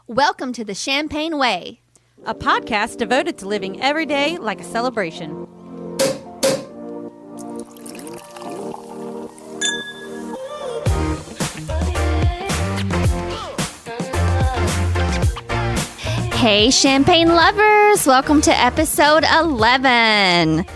Welcome to the Champagne Way, a podcast devoted to living every day like a celebration. Hey, champagne lovers! Welcome to episode 11.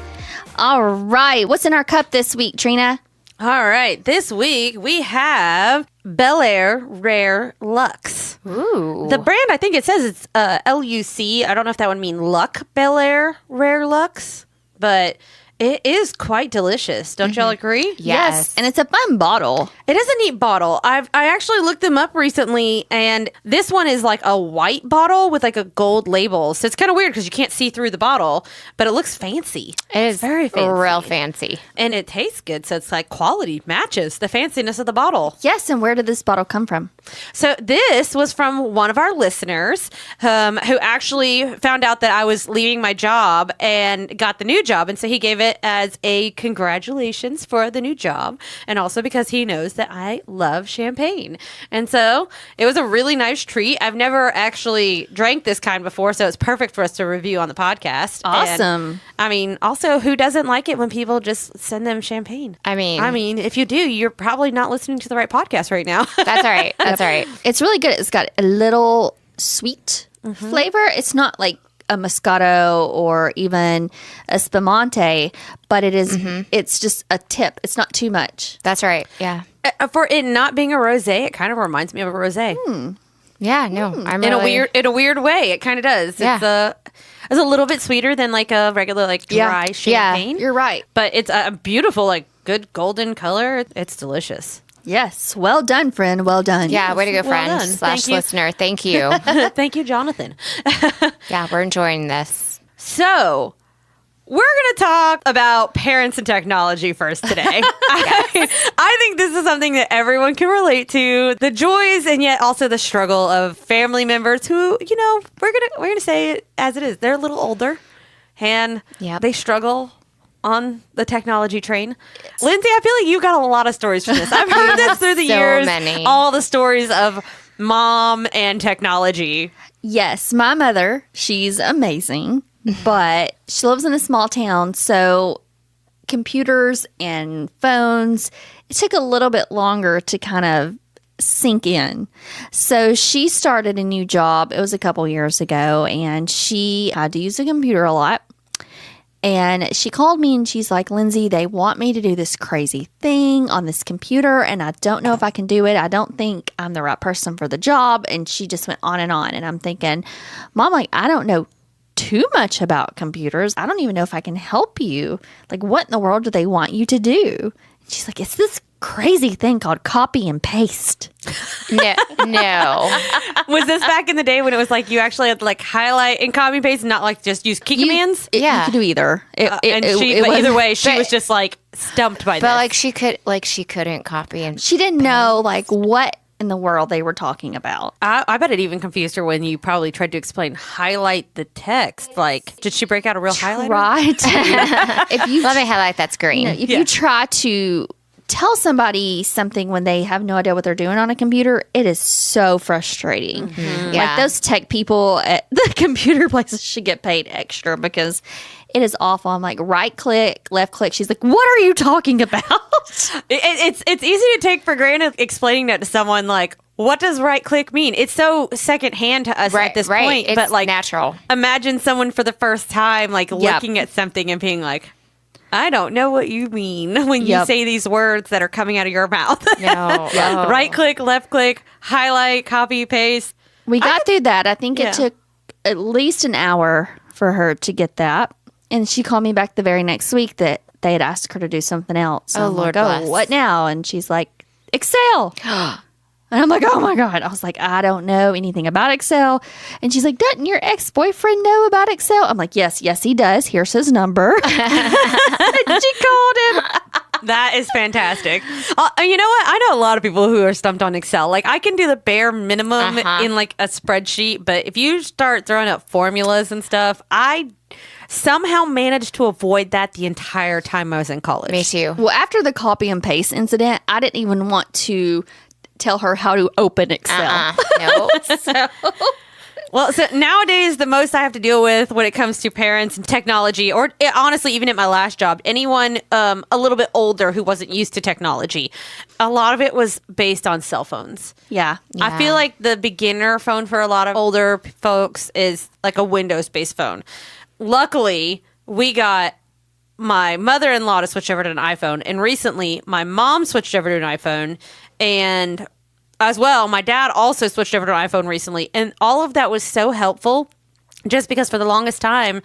All right, what's in our cup this week, Trina? All right, this week we have Bel Air Rare Luxe. Ooh. The brand, I think it says it's LUC. I don't know if that would mean Luck Bel Air Rare Luxe, but it is quite delicious. Don't y'all agree? Yes, and it's a fun bottle. It is a neat bottle. I actually looked them up recently, and this one is like a white bottle with like a gold label. So it's kind of weird because you can't see through the bottle, but it looks fancy. It is very fancy. Real fancy. And it tastes good, so it's like quality matches the fanciness of the bottle. Yes, and where did this bottle come from? So this was from one of our listeners who actually found out that I was leaving my job and got the new job. And so he gave it as a congratulations for the new job, and also because he knows that I love champagne. And so it was a really nice treat. I've never actually drank this kind before, so it's perfect for us to review on the podcast. Awesome. And, I mean, also, who doesn't like it when people just send them champagne? I mean, if you do, you're probably not listening to the right podcast right now. that's all right. That's all right. It's really good. It's got a little sweet flavor. It's not like a Moscato or even a Spumante, but it is. It's just a tip. It's not too much. That's right. Yeah. For it not being a rosé, it kind of reminds me of a rosé. Yeah. No, I'm In really, a weird way. It kind of does. Yeah. It's a little bit sweeter than like a regular like dry champagne. You're right. But it's a beautiful like good golden color. It's delicious. Yes. Well done, friend. Well done. Yeah. Way to go, Well friend done. / Thank you. listener. Thank you. Thank you, Jonathan. Yeah, we're enjoying this. So, we're going to talk about parents and technology first today. I think this is something that everyone can relate to. The joys and yet also the struggle of family members who, you know, we're going to say it as it is. They're a little older and they struggle on the technology train. Lindsay, I feel like you got a lot of stories from this. I've heard this through the years. Many. All the stories of mom and technology. Yes, my mother, she's amazing, but she lives in a small town, so computers and phones, it took a little bit longer to kind of sink in. So she started a new job. It was a couple years ago, and she had to use a computer a lot. And she called me and she's like, Lindsay, they want me to do this crazy thing on this computer and I don't know if I can do it. I don't think I'm the right person for the job. And she just went on. And I'm thinking, Mom, like, I don't know too much about computers. I don't even know if I can help you. Like, what in the world do they want you to do? And she's like, it's this crazy thing called copy and paste. No. Was this back in the day when it was like you actually had to like highlight and copy and paste and not like just use key commands? You could do either. Either way, she was just like stumped by this. But she couldn't copy and she didn't know like what in the world they were talking about. I bet it even confused her when you probably tried to explain highlight the text. Like, did she break out a real highlighter? Right. If you let me highlight that screen. if you try to tell somebody something when they have no idea what they're doing on a computer, it is so frustrating. Yeah. Like those tech people at the computer places should get paid extra because it is awful. I'm like, right click, left click. She's like, what are you talking about? It's easy to take for granted explaining that to someone like, what does right click mean? It's so secondhand to us at this point. It's but like natural. Imagine someone for the first time like looking at something and being like, I don't know what you mean when you say these words that are coming out of your mouth. No. Right click, left click, highlight, copy, paste. We got through that. I think it took at least an hour for her to get that. And she called me back the very next week that they had asked her to do something else. Oh, Lord bless. What now? And she's like, Excel. And I'm like, oh my God. I was like, I don't know anything about Excel. And she's like, doesn't your ex-boyfriend know about Excel? I'm like, yes, he does. Here's his number. She called him. That is fantastic. You know what? I know a lot of people who are stumped on Excel. Like, I can do the bare minimum in like a spreadsheet, but if you start throwing up formulas and stuff, I somehow managed to avoid that the entire time I was in college. Me too. Well, after the copy and paste incident, I didn't even want to tell her how to open Excel. No. So Well, so nowadays, the most I have to deal with when it comes to parents and technology, or honestly, even at my last job, anyone a little bit older who wasn't used to technology, a lot of it was based on cell phones. Yeah. I feel like the beginner phone for a lot of older folks is like a Windows-based phone. Luckily, we got my mother-in-law to switch over to an iPhone, and recently my mom switched over to an iPhone, and as well, my dad also switched over to an iPhone recently, and all of that was so helpful just because for the longest time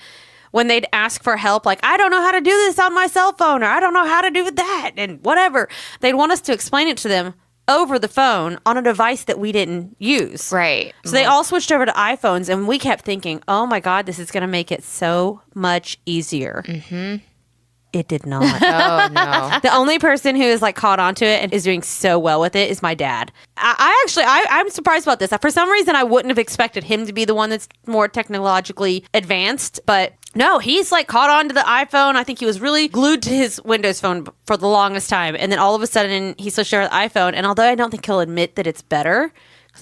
when they'd ask for help, like, I don't know how to do this on my cell phone, or I don't know how to do that, and whatever, they'd want us to explain it to them over the phone on a device that we didn't use. Right. So they all switched over to iPhones, and we kept thinking, oh my God, this is going to make it so much easier. Mm-hmm. It did not. Oh, no. The only person who is like caught onto it and is doing so well with it is my dad. I'm surprised about this. For some reason, I wouldn't have expected him to be the one that's more technologically advanced, but no, he's like caught on to the iPhone. I think he was really glued to his Windows phone for the longest time. And then all of a sudden he switched over to the iPhone. And although I don't think he'll admit that it's better, because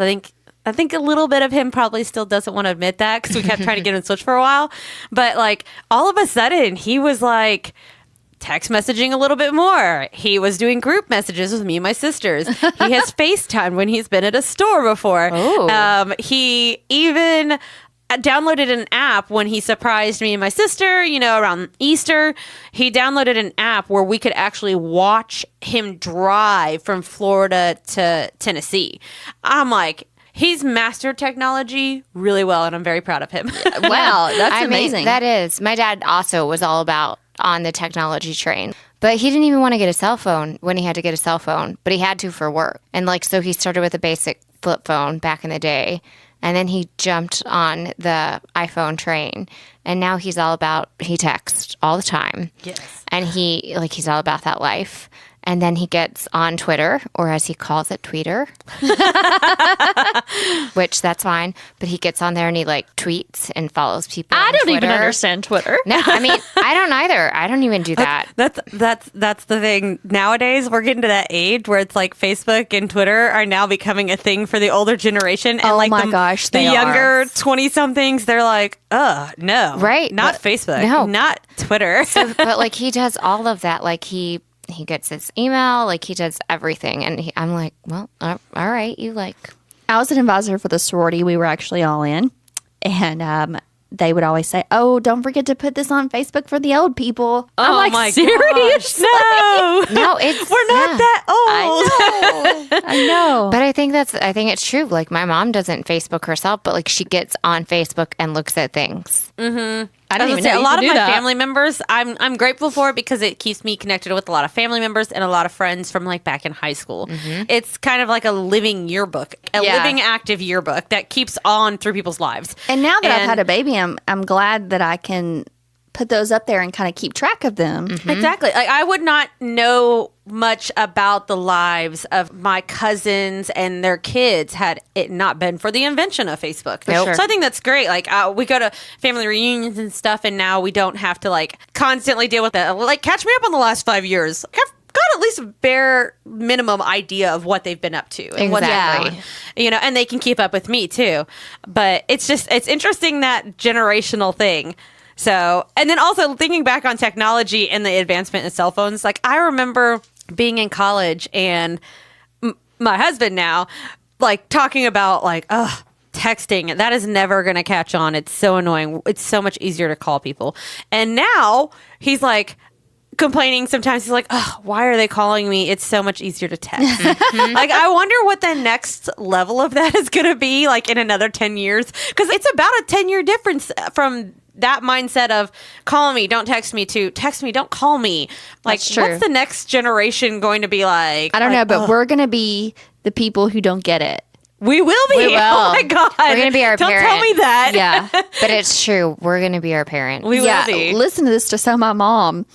I think a little bit of him probably still doesn't want to admit that because we kept trying to get him to switch for a while. But like all of a sudden he was like text messaging a little bit more. He was doing group messages with me and my sisters. He has FaceTime when he's been at a store before. He even downloaded an app when he surprised me and my sister, around Easter. He downloaded an app where we could actually watch him drive from Florida to Tennessee. I'm like, he's mastered technology really well, and I'm very proud of him. Wow, that's amazing. Mean, that is. My dad also was all about on the technology train. But he didn't even want to get a cell phone when he had to get a cell phone, but he had to for work. And so he started with a basic flip phone back in the day, and then he jumped on the iPhone train. And now he's he texts all the time. Yes. And he's all about that life. And then he gets on Twitter, or as he calls it, Tweeter, which that's fine. But he gets on there and he tweets and follows people. I on don't Twitter. even understand Twitter. No, I mean, I don't either. I don't even do that. That's the thing. Nowadays, we're getting to that age where it's like Facebook and Twitter are now becoming a thing for the older generation. And Oh like my gosh, the they younger are. 20-somethings, they're like, no. Right. Not But- Facebook. no. Not Twitter. But he does all of that. He gets his email, he does everything. And I'm like, well, all right, I was an advisor for the sorority we were actually all in. And they would always say, oh, don't forget to put this on Facebook for the old people. I'm like, my serious? gosh, no. no, it's We're not that old. I know. But I think it's true. My mom doesn't Facebook herself, but she gets on Facebook and looks at things. I don't even know a lot of you my can do that. family members, I'm grateful for it because it keeps me connected with a lot of family members and a lot of friends from back in high school. It's kind of like a living yearbook, living active yearbook that keeps on through people's lives. And now that I've had a baby, I'm glad that I can put those up there and kind of keep track of them. Exactly. I would not know much about the lives of my cousins and their kids had it not been for the invention of Facebook. Nope. So I think that's great. We go to family reunions and stuff, and now we don't have to constantly deal with that. Catch me up on the last 5 years. I've got at least a bare minimum idea of what they've been up to. And Exactly. and they can keep up with me too. But it's interesting, that generational thing. So, and then also thinking back on technology and the advancement in cell phones, I remember being in college and my husband now, talking about texting. That is never going to catch on. It's so annoying. It's so much easier to call people. And now he's complaining sometimes. He's like, oh, why are they calling me? It's so much easier to text. I wonder what the next level of that is going to be in another 10 years. Because it's about a 10-year difference from that mindset of call me, don't text me, to text me, don't call me. That's true. What's the next generation going to be like? I don't know, but we're going to be the people who don't get it. We will be. We will. Oh my God. We're going to be our don't parent. tell me that. Yeah. But it's true. We're going to be our parent. We yeah. will be. Listen to this. To so my mom,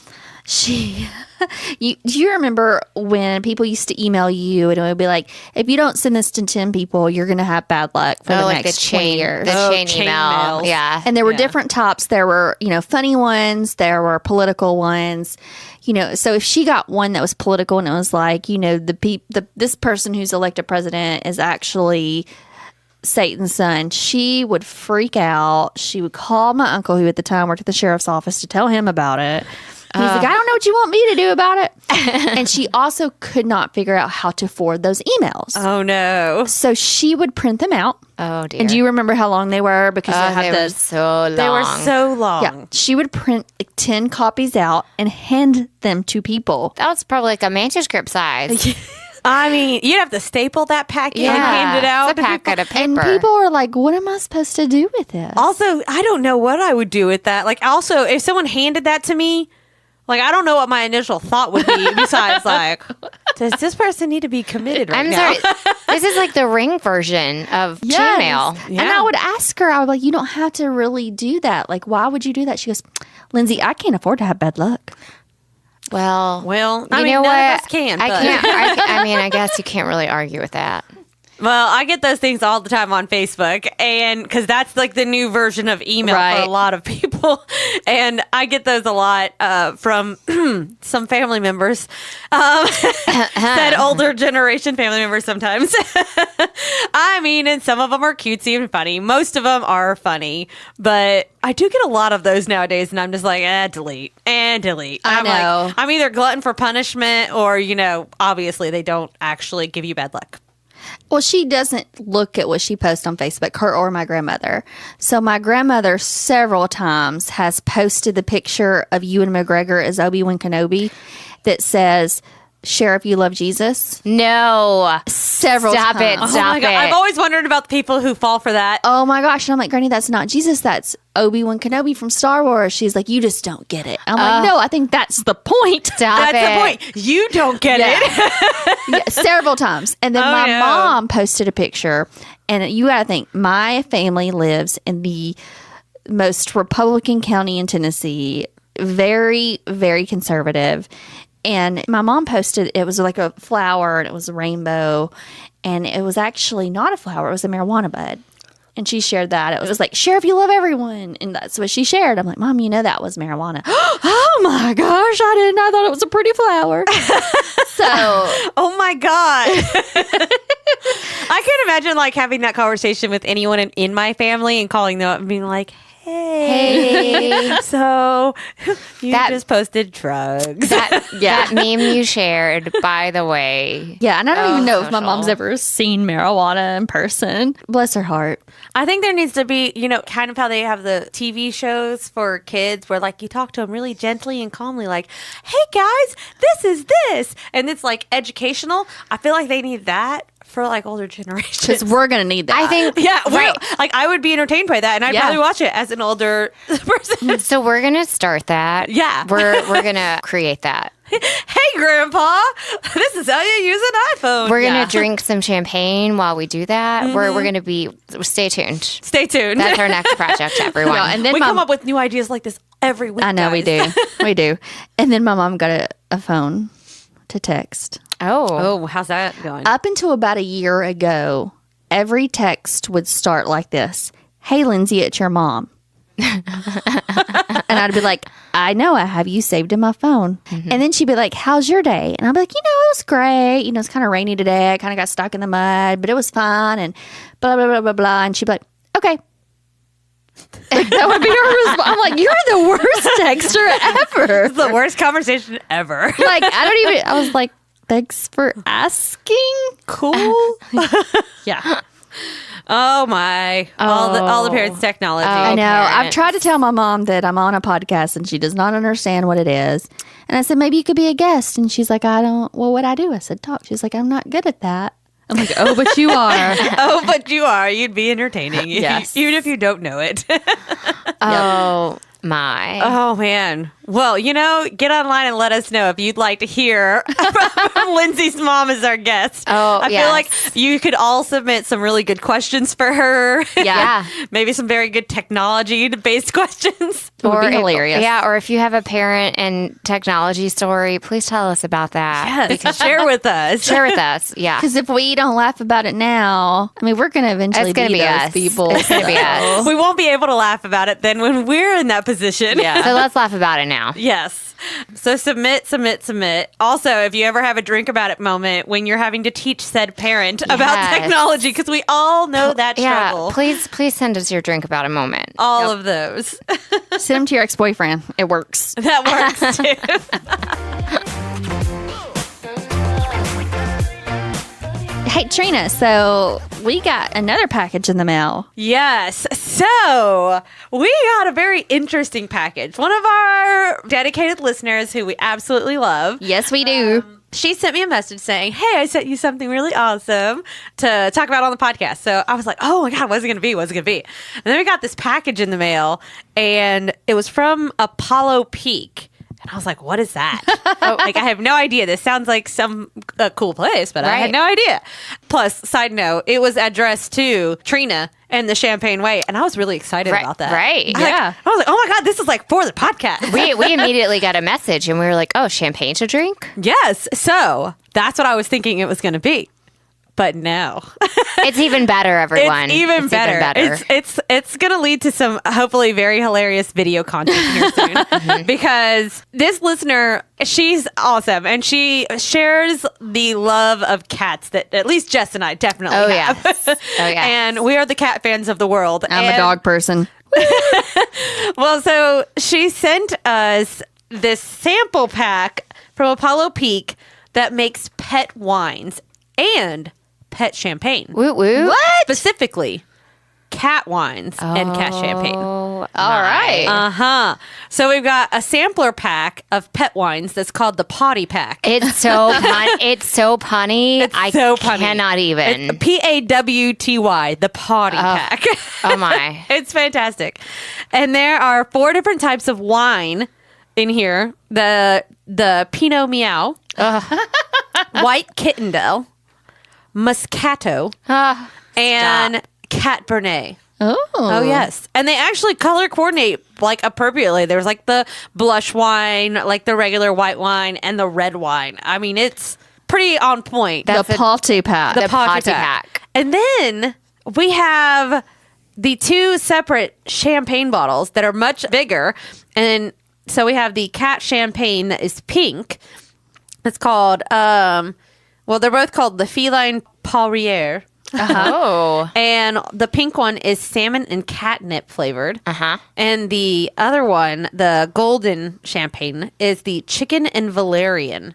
do you remember when people used to email you and it would be like, if you don't send this to 10 people, you're going to have bad luck for the next 20 years. The chain chain email. mails. Yeah. And there were different types. There were, funny ones. There were political ones. So if she got one that was political and it was like, this person who's elected president is actually Satan's son, she would freak out. She would call my uncle, who at the time worked at the sheriff's office, to tell him about it. He's like, I don't know what you want me to do about it. And she also could not figure out how to forward those emails. Oh, no. So she would print them out. Oh, dear. And do you remember how long they were? Because they were so long. They were so long. Yeah, she would print like 10 copies out and hand them to people. That was probably like a manuscript size. I mean, you'd have to staple that packet and hand it out. It's a packet of paper. And people were like, what am I supposed to do with this? Also, I don't know what I would do with that. Like, also, if someone handed that to me, like, I don't know what my initial thought would be besides, like, does this person need to be committed right now? I'm sorry. This is like the Ring version of Gmail. And I would ask her, I was like, you don't have to really do that. Like, why would you do that? She goes, Lindsay, I can't afford to have bad luck. Well, I mean, know none what? of us can. I but- can't. I mean, I guess you can't really argue with that. Well, I get those things all the time on Facebook, and because that's like the new version of email for a lot of people, and I get those a lot from some family members, said older generation family members sometimes. I mean, and some of them are cutesy and funny. Most of them are funny, but I do get a lot of those nowadays, and I'm just like, delete and delete. I know. Like, I'm either glutton for punishment, or obviously they don't actually give you bad luck. Well, she doesn't look at what she posts on Facebook, her or my grandmother. So my grandmother several times has posted the picture of Ewan McGregor as Obi-Wan Kenobi that says, share if you love Jesus. No. Several Stop times. it. Stop it. I've always wondered about the people who fall for that. Oh my gosh. And I'm like, Granny, that's not Jesus. That's Obi-Wan Kenobi from Star Wars. She's like, you just don't get it. I'm like, no, I think that's the point. Stop That's it. the point. You don't get it. Yeah, several times. And then my mom posted a picture. And you got to think, my family lives in the most Republican county in Tennessee. Very, very conservative. And my mom posted, it was like a flower and it was a rainbow. And it was actually not a flower, it was a marijuana bud. And she shared that. It was like, share if you love everyone. And that's what she shared. I'm like, Mom, that was marijuana. Oh my gosh, I didn't. I thought it was a pretty flower. So. Oh my God. I can't imagine like having that conversation with anyone in my family and calling them up and being like, Hey, so you just posted drugs. That meme you shared, by the way. Yeah, and I don't even know if my social. mom's ever seen marijuana in person. Bless her heart. I think there needs to be, kind of how they have the TV shows for kids where like you talk to them really gently and calmly, like, hey guys, this is this. And it's like educational. I feel like they need that for like older generations. Because we're going to need that. I think, Yeah, right. like I would be entertained by that, and I'd Yeah. probably watch it as an older person. So we're going to start that. Yeah. We're going to create that. Hey, Grandpa, this is how you use an iPhone. We're Yeah. going to drink some champagne while we do that. We're going to be, stay tuned. Stay tuned. That's our next project, everyone. Yeah, and then we my- come up with new ideas like this every week. I know we do. guys. We do. And then my mom got a phone to text. Oh, how's that going? Up until about a year ago, every text would start like this. Hey, Lindsay, it's your mom. And I'd be like, I know, I have you saved in my phone. And then she'd be like, how's your day? And I'd be like, it was great. It's kind of rainy today. I kind of got stuck in the mud, but it was fun and blah, blah, blah, blah, blah. And she'd be like, okay. And that would be her response. I'm like, you're the worst texter ever. It's the worst conversation ever. Like, I was like, thanks for asking. Cool. Yeah. Oh my! All the parents' technology. I know. I've parents. tried to tell my mom that I'm on a podcast and she does not understand what it is. And I said, maybe you could be a guest. And she's like, I don't. Well, what I do? I said, talk. She's like, I'm not good at that. I'm like, oh, but you are. Oh, but you are. You'd be entertaining. Yes. Even if you don't know it. Oh, my. Oh man. Well, get online and let us know if you'd like to hear from Lindsay's mom as our guest. Oh, I feel like you could all submit some really good questions for her. Yeah. Maybe some very good technology-based questions. It would be if- hilarious. Yeah, or if you have a parent and technology story, please tell us about that. Yes, share with us. Share with us. Yeah. Because if we don't laugh about it now, I mean, we're going to eventually It's gonna be be those us. people. It's gonna be us. We won't be able to laugh about it then when we're in that position. So let's laugh about it now. now. Yes. So submit. Also, if you ever have a drink about it moment when you're having to teach said parent about technology, because we all know that struggle. Please send us your drink about a moment. All of those. Send them to your ex-boyfriend. It works. That works too. Hey, Trina, so we got another package in the mail. Yes. So we got a very interesting package. One of our dedicated listeners who we absolutely love. Yes, we do. She sent me a message saying, hey, I sent you something really awesome to talk about on the podcast. So I was like, oh my God, what's it going to be? And then we got this package in the mail, and it was from Apollo Peak. And I was like, what is that? Like, I have no idea. This sounds like some cool place, but I had no idea. Plus, side note, it was addressed to Trina and the Champagne Way. And I was really excited about that. Right. I was like, oh my God, this is like for the podcast. We immediately got a message and we were like, oh, champagne to drink? Yes. So that's what I was thinking it was going to be. But no. It's even better, everyone. It's even better. It's going to lead to some hopefully very hilarious video content here soon. Because this listener, she's awesome. And she shares the love of cats that at least Jess and I definitely have. Yes. Oh, yes. And we are the cat fans of the world. I'm a dog person. Well, so she sent us this sample pack from Apollo Peak that makes pet wines and pet champagne. Woot woot. What? Specifically, cat wines and cat champagne. All right. Uh-huh. So we've got a sampler pack of pet wines that's called the Potty Pack. It's so it's so punny. so punny. Cannot even. It's PAWTY, the Potty Pack. Oh my. It's fantastic. And there are 4 different types of wine in here. The Pinot Meow, White Kittendale, Moscato, and Cat Bernet. Oh, yes. And they actually color coordinate like appropriately. There's like the blush wine, like the regular white wine, and the red wine. I mean, it's pretty on point. The Potty Pack. The Potty Pack. And then we have the 2 separate champagne bottles that are much bigger. And so we have the cat champagne that is pink. It's called, they're both called the Feline Poirier. Oh. And the pink one is salmon and catnip flavored. Uh-huh. And the other one, the golden champagne, is the chicken and valerian.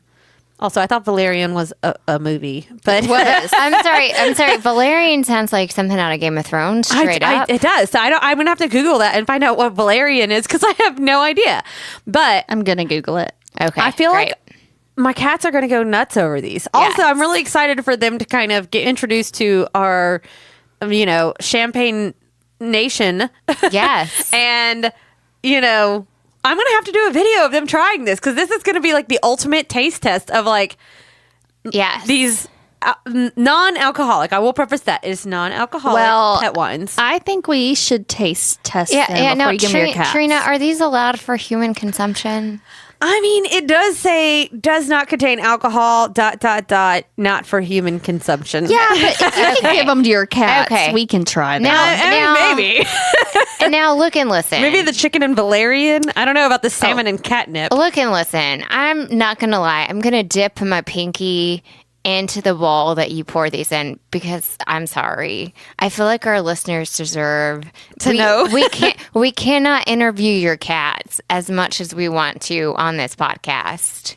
Also, I thought Valerian was a movie, but I'm sorry. Valerian sounds like something out of Game of Thrones. Straight up, it does. So I'm gonna have to Google that and find out what Valerian is because I have no idea. But I'm going to Google it. Okay, I feel like my cats are going to go nuts over these. Also, I'm really excited for them to kind of get introduced to our, Champagne Nation. Yes. And, I'm going to have to do a video of them trying this because this is going to be like the ultimate taste test of like these non-alcoholic. I will preface that is non-alcoholic pet wines. I think we should taste test them before you give them your cats. Trina, are these allowed for human consumption? I mean, it does say does not contain alcohol, ... not for human consumption. Yeah, but if you can give them to your cats, we can try that. Now, maybe. And now look and listen. Maybe the chicken and valerian. I don't know about the salmon and catnip. Look and listen. I'm not going to lie. I'm going to dip my pinky into the bowl that you pour these in because I'm sorry. I feel like our listeners deserve to know. We cannot interview your cats as much as we want to on this podcast.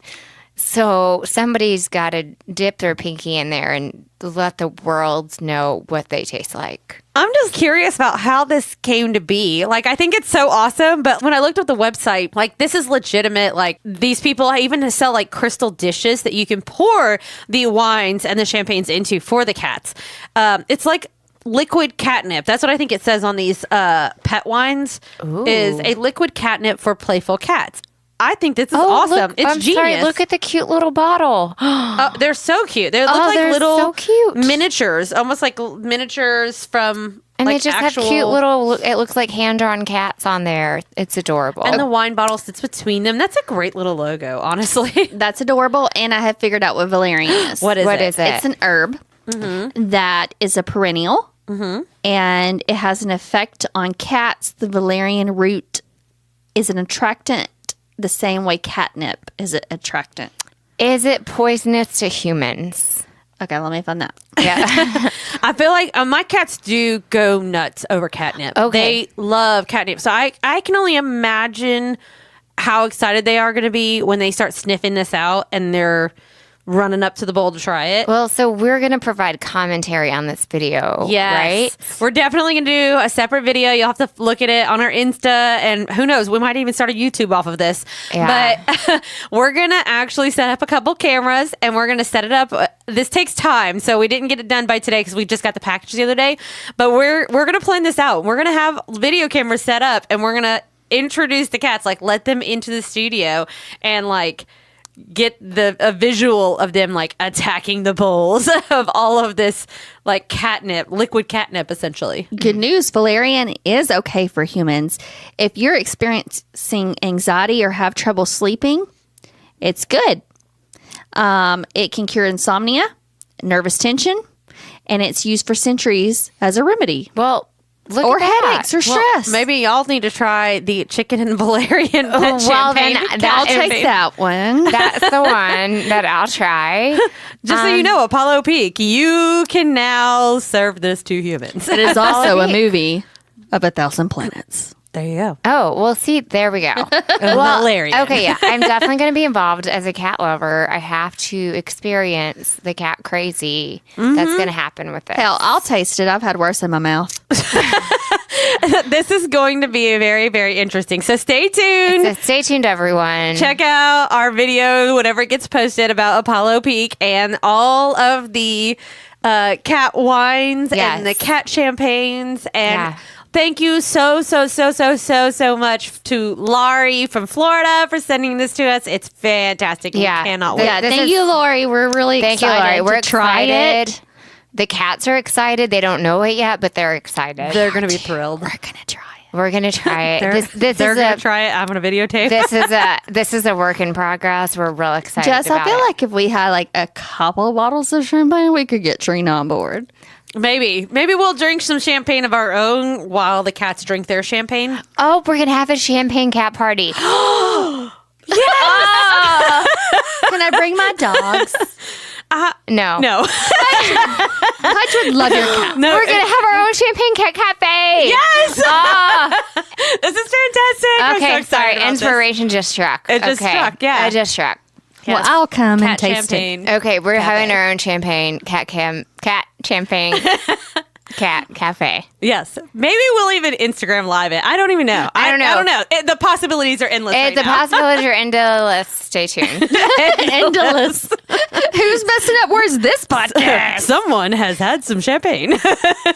So somebody's got to dip their pinky in there and let the world know what they taste like. I'm just curious about how this came to be. Like, I think it's so awesome, but when I looked up the website, like, this is legitimate. Like, these people even sell, like, crystal dishes that you can pour the wines and the champagnes into for the cats. It's like liquid catnip. That's what I think it says on these pet wines. Ooh. Is a liquid catnip for playful cats. I think this is awesome. Look, it's genius. Sorry, look at the cute little bottle. They're so cute. They look like little so cute. miniatures, almost like miniatures from and like they just actual... have cute little, it looks like hand-drawn cats on there. It's adorable. And the wine bottle sits between them. That's a great little logo, honestly. That's adorable. And I have figured out what valerian is. What is it? It's an herb that is a perennial. And it has an effect on cats. The valerian root is an attractant the same way catnip is it attractant. Is it poisonous to humans? Okay, let me find that. Yeah. I feel like my cats do go nuts over catnip. Okay. They love catnip. So I can only imagine how excited they are going to be when they start sniffing this out and they're running up to the bowl to try it. Well, so we're going to provide commentary on this video, Yes. right? We're definitely going to do a separate video. You'll have to look at it on our Insta, and who knows, we might even start a YouTube off of this. Yeah. But we're going to actually set up a couple cameras, and we're going to set it up. This takes time, so we didn't get it done by today because we just got the package the other day. But we're going to plan this out. We're going to have video cameras set up, and we're going to introduce the cats, like let them into the studio and like get a visual of them like attacking the bowls of all of this like catnip, liquid catnip, essentially. Good news, valerian is okay for humans. If you're experiencing anxiety or have trouble sleeping, it's good. It can cure insomnia, nervous tension, and it's used for centuries as a remedy. Well, look Or at that. headaches or stress. Maybe y'all need to try the chicken and valerian well, champagne. then I'll that take that one. That's the one that I'll try. Just so you know, Apollo Peak, you can now serve this to humans. It is also a movie of 1,000 planets. There you go. Oh, well, see, there we go. Valerian. Okay, yeah. I'm definitely going to be involved as a cat lover. I have to experience the cat crazy that's going to happen with this. Hell, I'll taste it. I've had worse in my mouth. This is going to be very, very interesting. So stay tuned. So stay tuned, everyone. Check out our video whenever it gets posted about Apollo Peak and all of the cat wines Yes. and the cat champagnes. And Yeah. thank you so much to Laurie from Florida for sending this to us. It's fantastic. Yeah. We cannot wait. Yeah, This thank is- you, Lori. We're really Thank you, excited Laurie. We're to try excited. it. The cats are excited. They don't know it yet, but they're excited. They're going to be thrilled. We're gonna try it. We're going to try it. They're This going is to try it. I'm going to videotape. this is a work in progress. We're real excited Jess, about I feel it. like if we had like a couple bottles of champagne, we could get Trina on board. Maybe we'll drink some champagne of our own while the cats drink their champagne. Oh, we're going to have a champagne cat party. Can I bring my dogs? No. No. Hutch would love your cat. No. We're going to have our own champagne cat cafe. Yes. Ah. This is fantastic. I'm so Okay, excited sorry. about this. Inspiration just struck. It just Okay. struck, yeah. It just struck. Well, I'll come and Cat taste champagne. Okay, we're having our own champagne cat champagne cat cafe. Yes. Maybe we'll even Instagram live it. I don't even know. I don't know. The possibilities are endless right The now. possibilities are endless. Stay tuned. Endless. Who's messing up? Where's this podcast? Someone has had some champagne.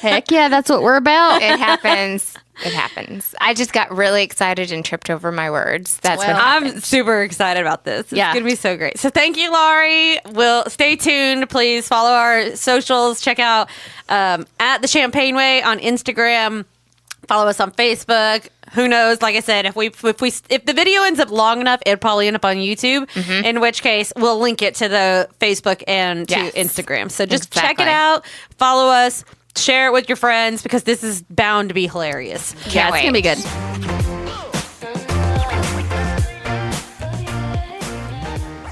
Heck yeah, that's what we're about. It happens. It happens. I just got really excited and tripped over my words. That's what happened. I'm super excited about this. It's Yeah. going to be so great. So thank you, Laurie. We'll stay tuned. Please follow our socials. Check out at The Champagne Way on Instagram. Follow us on Facebook. Who knows? Like I said, if the video ends up long enough, it'll probably end up on YouTube. In which case, we'll link it to the Facebook and to Yes. Instagram. So just check Exactly. it out. Follow us. Share it with your friends because this is bound to be hilarious. Yeah, it's wait. gonna be good.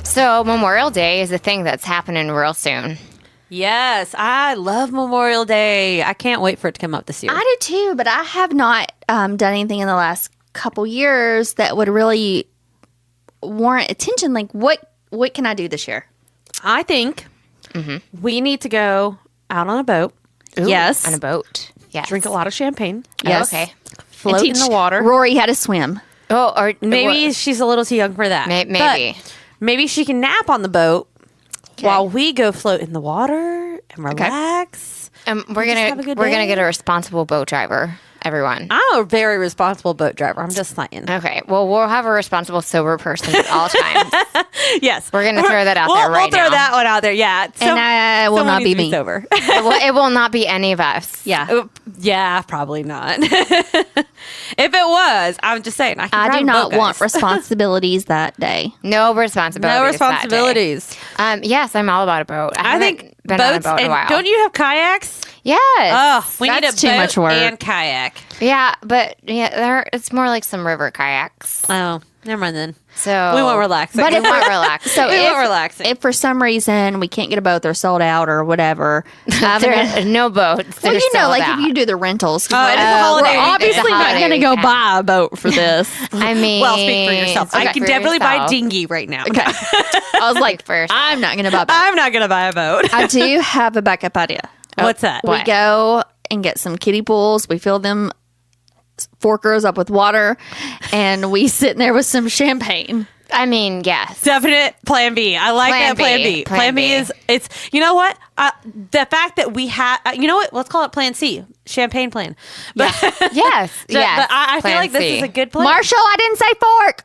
So Memorial Day is a thing that's happening real soon. Yes, I love Memorial Day. I can't wait for it to come up this year. I do too, but I have not done anything in the last couple years that would really warrant attention. Like, what can I do this year? I think we need to go out on a boat, Ooh, Yes. on a boat. Yes. drink a lot of champagne, Yes. Okay. float in teach the water. Rory how to swim. Oh, or Maybe she's a little too young for that. Maybe. But maybe she can nap on the boat while we go float in the water and relax. we're just gonna have a good we're day. gonna get a responsible boat driver. Everyone. I'm a very responsible boat driver. I'm just saying. Okay. Well, we'll have a responsible sober person at all times. Yes, We're gonna throw that out there right We'll throw now. that one out there. Yeah, And I will someone not be needs to me. sober. It will not be any of us. Yeah. Yeah, probably not. If it was, I'm just saying. I, can I drive do a not boat, want guys. responsibilities that day. No responsibilities. No that day. responsibilities. Yes, I'm all about a boat. I think haven't been on a boats. boat in a And while. don't you have kayaks? Yes. Oh, we need a That's too boat much work. and kayak. Yeah, but it's more like some river kayaks. Oh, Never mind then. So We went relaxing. But it went relaxing. So We went relaxing. if for some reason we can't get a boat, they're sold out or whatever. There no boats. Well, They're you know, sold like out. if you do the rentals. Oh, it is a holiday we're weekend. obviously It's a not holiday going to go weekend. buy a boat for this. I mean, well, speak for yourself. I speak can for definitely buy a yourself. dinghy right now. Okay. I was like, first. I'm not going to buy a boat. I'm not going to buy a boat. I do have a backup idea. What's that? We What? go and get some kiddie pools. We fill them forkers up with water, and we sit in there with some champagne. I mean, yes. Definite plan B. I like Plan that plan B. B. Plan Plan B B. is, it's, you know what? The fact that we have, you know what? Let's call it plan C, champagne plan. But, Yes. Yes. but I feel Plan like this C. is a good plan. Marshall, I didn't say fork.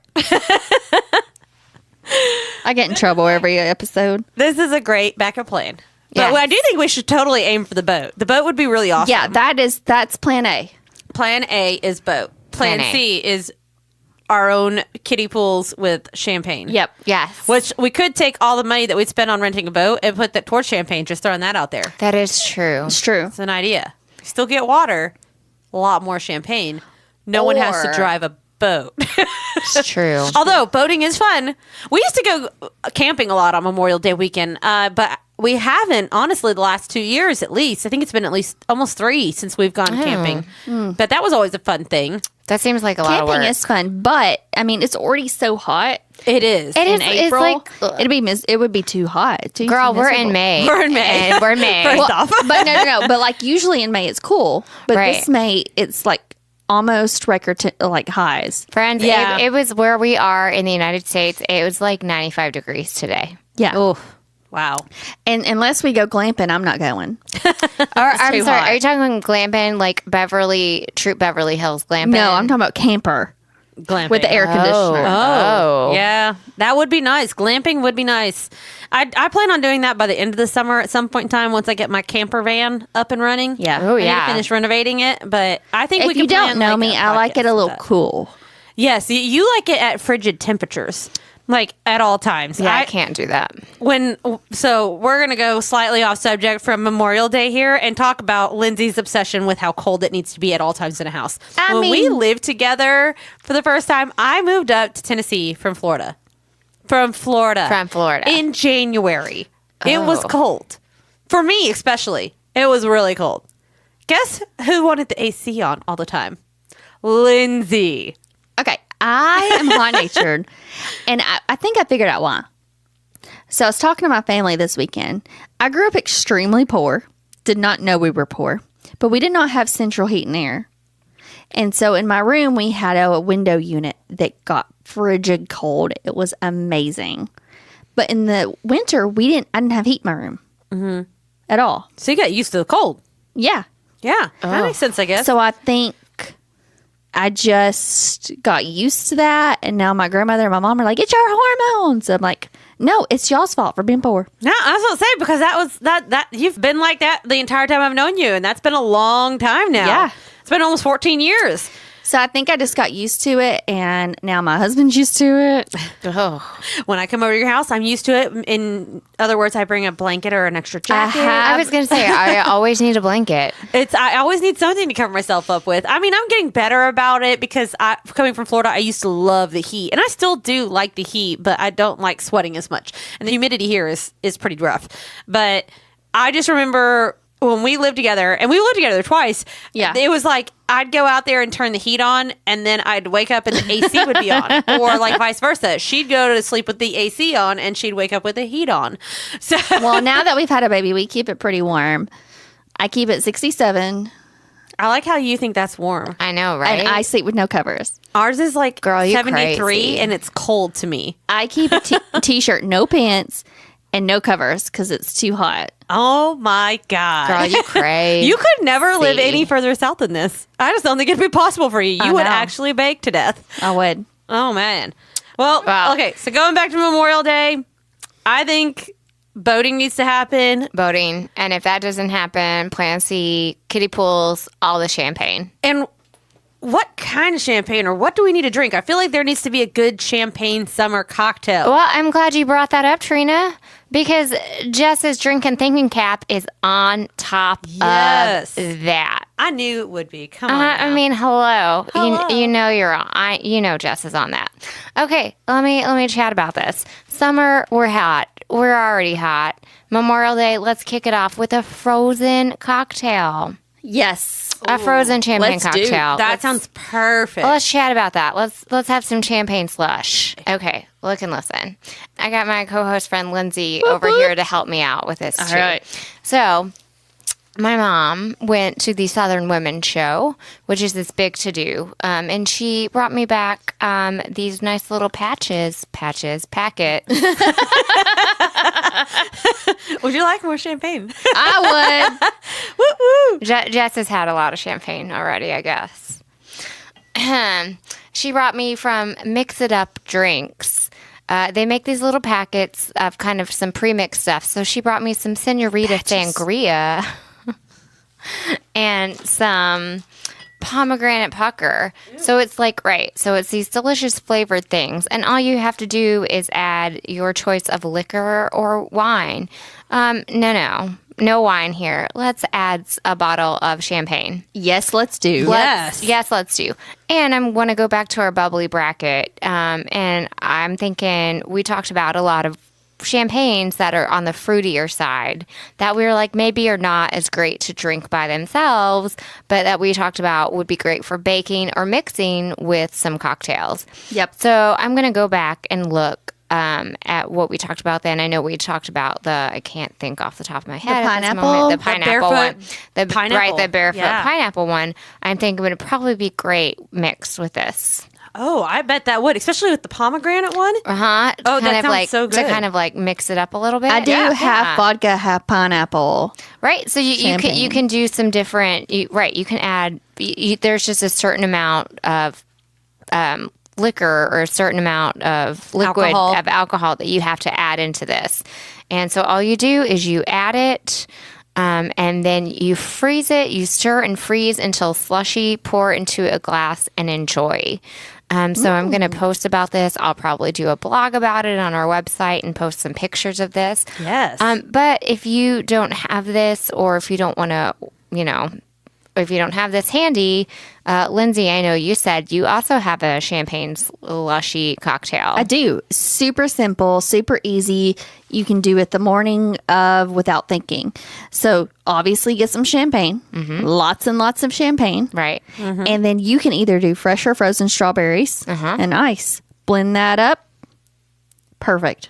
I get in trouble every episode. This is a great backup plan. But Yes. I do think we should totally aim for the boat. The boat would be really awesome. Yeah, that's plan A. Plan A is boat. Plan Plan A. C is our own kiddie pools with champagne. Yep. Yes. Which we could take all the money that we'd spend on renting a boat and put that towards champagne, just throwing that out there. That is true. It's true. It's an idea. You still get water, a lot more champagne. No one has to Or- drive a boat. It's true. Although boating is fun. We used to go camping a lot on Memorial Day weekend, but we haven't, honestly, the last 2 years at least. I think it's been at least almost 3 since we've gone camping. But that was always a fun thing. That seems like a lot of Camping work. is fun, but I mean, it's already so hot. It is. It In is. It's April, like, it would be too hot. girl, we're in May. We're in May. And we're in May. First off. But no. But like usually in May it's cool, but Right. this May it's like almost record like highs. Friends, Yeah. it was where we are in the United States. It was like 95 degrees today. Yeah. Oh, wow. And unless we go glamping, I'm not going. I'm too sorry, hot. are you talking glamping like Troop Beverly Hills glamping? No, I'm talking about camper Glamping. with the air conditioner. Oh. Yeah, that would be nice. Glamping would be nice. I plan on doing that by the end of the summer at some point in time once I get my camper van up and running. Yeah. Oh, I need to yeah. finish renovating it, but I think we If can you don't plan, know like, me, a I like it a podcast little with that. cool. Yes, you like it at frigid temperatures, like at all times. Yeah, I can't do that. So we're gonna go slightly off subject from Memorial Day here and talk about Lindsay's obsession with how cold it needs to be at all times in a house. I when we mean- lived together for the first time, I moved up to Tennessee from Florida. From Florida. In January. It was Oh. cold. For me, especially. It was really cold. Guess who wanted the AC on all the time? Lindsay. Okay, I am hot natured, and I think I figured out why. So I was talking to my family this weekend. I grew up extremely poor, did not know we were poor, but we did not have central heat and air. And so in my room, we had a window unit that got frigid cold. It was amazing. But in the winter, I didn't have heat in my room at all. So you got used to the cold. Yeah. Yeah. That makes sense, I guess. So I think I just got used to that. And now my grandmother and my mom are like, it's your hormones. I'm like, no, it's y'all's fault for being poor. No, I was gonna say because that was that you've been like that the entire time I've known you, and that's been a long time now. Yeah. It's been almost 14 years. So I think I just got used to it. And now my husband's used to it. Oh. When I come over to your house, I'm used to it. In other words, I bring a blanket or an extra jacket. I was going to say, I always need a blanket. I always need something to cover myself up with. I mean, I'm getting better about it because coming from Florida, I used to love the heat, and I still do like the heat, but I don't like sweating as much. And the humidity here is pretty rough. But I just remember when we lived together, and we lived together twice. Yeah. It was like I'd go out there and turn the heat on, and then I'd wake up and the AC would be on, or like vice versa. She'd go to sleep with the AC on, and she'd wake up with the heat on. So Well, now that we've had a baby, we keep it pretty warm. I keep it 67, I like how you think that's warm. I know, right? and I sleep with no covers. Ours is like Girl, you 73, crazy. and it's cold to me. I keep a t-shirt, no pants, and no covers because it's too hot. Oh my God. Girl, you crazy. You could never live See. any further south than this. I just don't think it'd be possible for you. You I would know. actually bake to death. I would. Oh, man. Well, Wow. okay. So going back to Memorial Day, I think boating needs to happen. boating. And if that doesn't happen, plan C, kiddie pools, all the champagne. And what kind of champagne or what do we need to drink? I feel like there needs to be a good champagne summer cocktail. Well, I'm glad you brought that up, Trina, because Jess's drink and thinking cap is on top Yes. of that. I knew it would be. Come on. I now. mean, hello. Hello. You know you're on. You know Jess is on that. Okay, let me chat about this. Summer, we're hot. We're already hot. Memorial Day, let's kick it off with a frozen cocktail. Yes. A frozen champagne let's do cocktail. That sounds perfect. Let's chat about that. Let's have some champagne slush. Okay, look and listen. I got my co-host friend Lindsay over here to help me out with this too. All right. So, my mom went to the Southern Women's Show, which is this big to-do, and she brought me back these nice little packets. Would you like more champagne? I would. Woo woo. Jess has had a lot of champagne already, I guess. She brought me from Mix It Up Drinks. They make these little packets of kind of some pre-mixed stuff. So she brought me some Senorita Sangria and some pomegranate pucker. So it's like, right. So it's these delicious flavored things. And all you have to do is add your choice of liquor or wine. No wine here. Let's add a bottle of champagne. Yes, let's do. Yes, let's do. And I'm going to go back to our bubbly bracket. And I'm thinking we talked about a lot of champagnes that are on the fruitier side that we were like maybe are not as great to drink by themselves, but that we talked about would be great for baking or mixing with some cocktails. Yep. So I'm going to go back and look at what we talked about then. I know we talked about I can't think off the top of my head. pineapple? The pineapple one. The pineapple. Right, the barefoot Yeah. pineapple one. I'm thinking would probably be great mixed with this. Oh, I bet that would, especially with the pomegranate one. Uh-huh. Oh, that kind of sounds like so good. to kind of like mix it up a little bit. I do Yeah. half vodka, half pineapple. Right. So you Champagne. can do some different. You can add. There's just a certain amount of liquor or a certain amount of liquid alcohol that you have to add into this, and so all you do is you add it. And then you freeze it, you stir and freeze until slushy, pour into a glass and enjoy. So I'm going to post about this. I'll probably do a blog about it on our website and post some pictures of this. Yes. But if you don't have this or if you don't want to, if you don't have this handy, Lindsay, I know you said you also have a champagne slushy cocktail. I do. Super simple, super easy. You can do it the morning of without thinking. So obviously get some champagne, lots and lots of champagne. Right. And then you can either do fresh or frozen strawberries and ice. Blend that up. Perfect.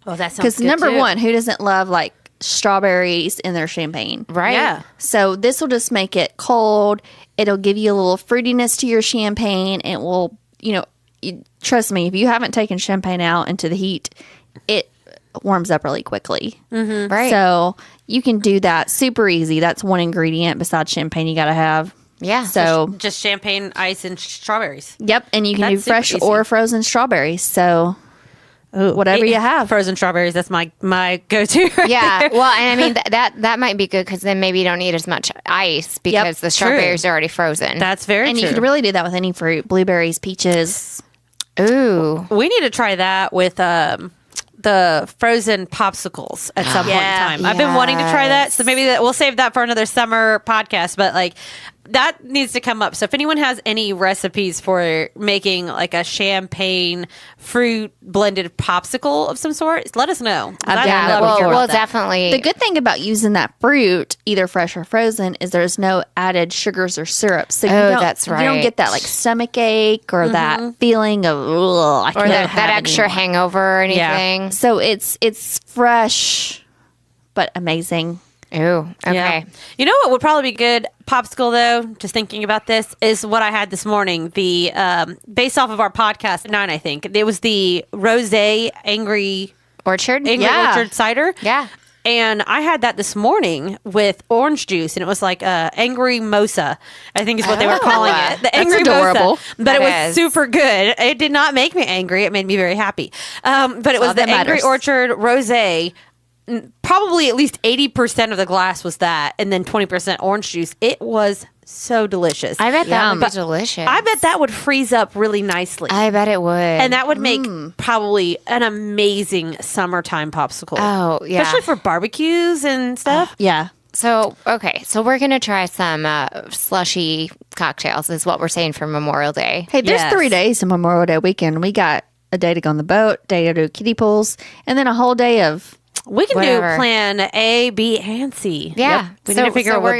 Oh, that sounds Because good number too. one, who doesn't love like strawberries in their champagne? Right. Yeah. So this will just make it cold. It'll give you a little fruitiness to your champagne. It will, trust me, if you haven't taken champagne out into the heat, it warms up really quickly. Right. So you can do that super easy. That's one ingredient besides champagne you got to have. Yeah. So, Just champagne, ice, and strawberries. yep. And you can do That's super fresh easy. or frozen strawberries. So whatever you have. Frozen strawberries, that's my go-to right Yeah, there. well, and I mean that might be good because then maybe you don't need as much ice because the strawberries are already frozen. That's very And true. you could really do that with any fruit. Blueberries, peaches. Ooh, We need to try that with the frozen popsicles at some point in time. I've been wanting to try that, so maybe we'll save that for another summer podcast. But like that needs to come up. So if anyone has any recipes for making like a champagne fruit blended popsicle of some sort, let us know. I'd yeah. love to hear about Well, that. definitely. The good thing about using that fruit, either fresh or frozen, is there's no added sugars or syrups. So you Oh, don't, that's you don't get that like stomach ache or that feeling of I or can't that have extra anymore. hangover or anything. So it's fresh, but amazing. Ooh, okay. Yeah. You know what would probably be good popsicle though? Just thinking about this is what I had this morning. The based off of our podcast 9, I think it was the rosé angry Orchard. orchard cider. Yeah. And I had that this morning with orange juice, and it was like angry mosa, I think is what they were calling it. The That's angry adorable. mosa. But That it was is. super good. It did not make me angry. It made me very happy. But it was all the that Angry matters. Orchard rosé. Probably at least 80% of the glass was that, and then 20% orange juice. It was so delicious. I bet that Yum. would be delicious. I bet that would freeze up really nicely. I bet it would. And that would make probably an amazing summertime popsicle. Oh, yeah. Especially for barbecues and stuff. Yeah. So we're going to try some slushy cocktails is what we're saying for Memorial Day. Hey, there's Yes. 3 days in Memorial Day weekend. We got a day to go on the boat, day to do kiddie pools, and then a whole day of We can Whatever. do plan A, B, and C. Yeah. We need to figure out what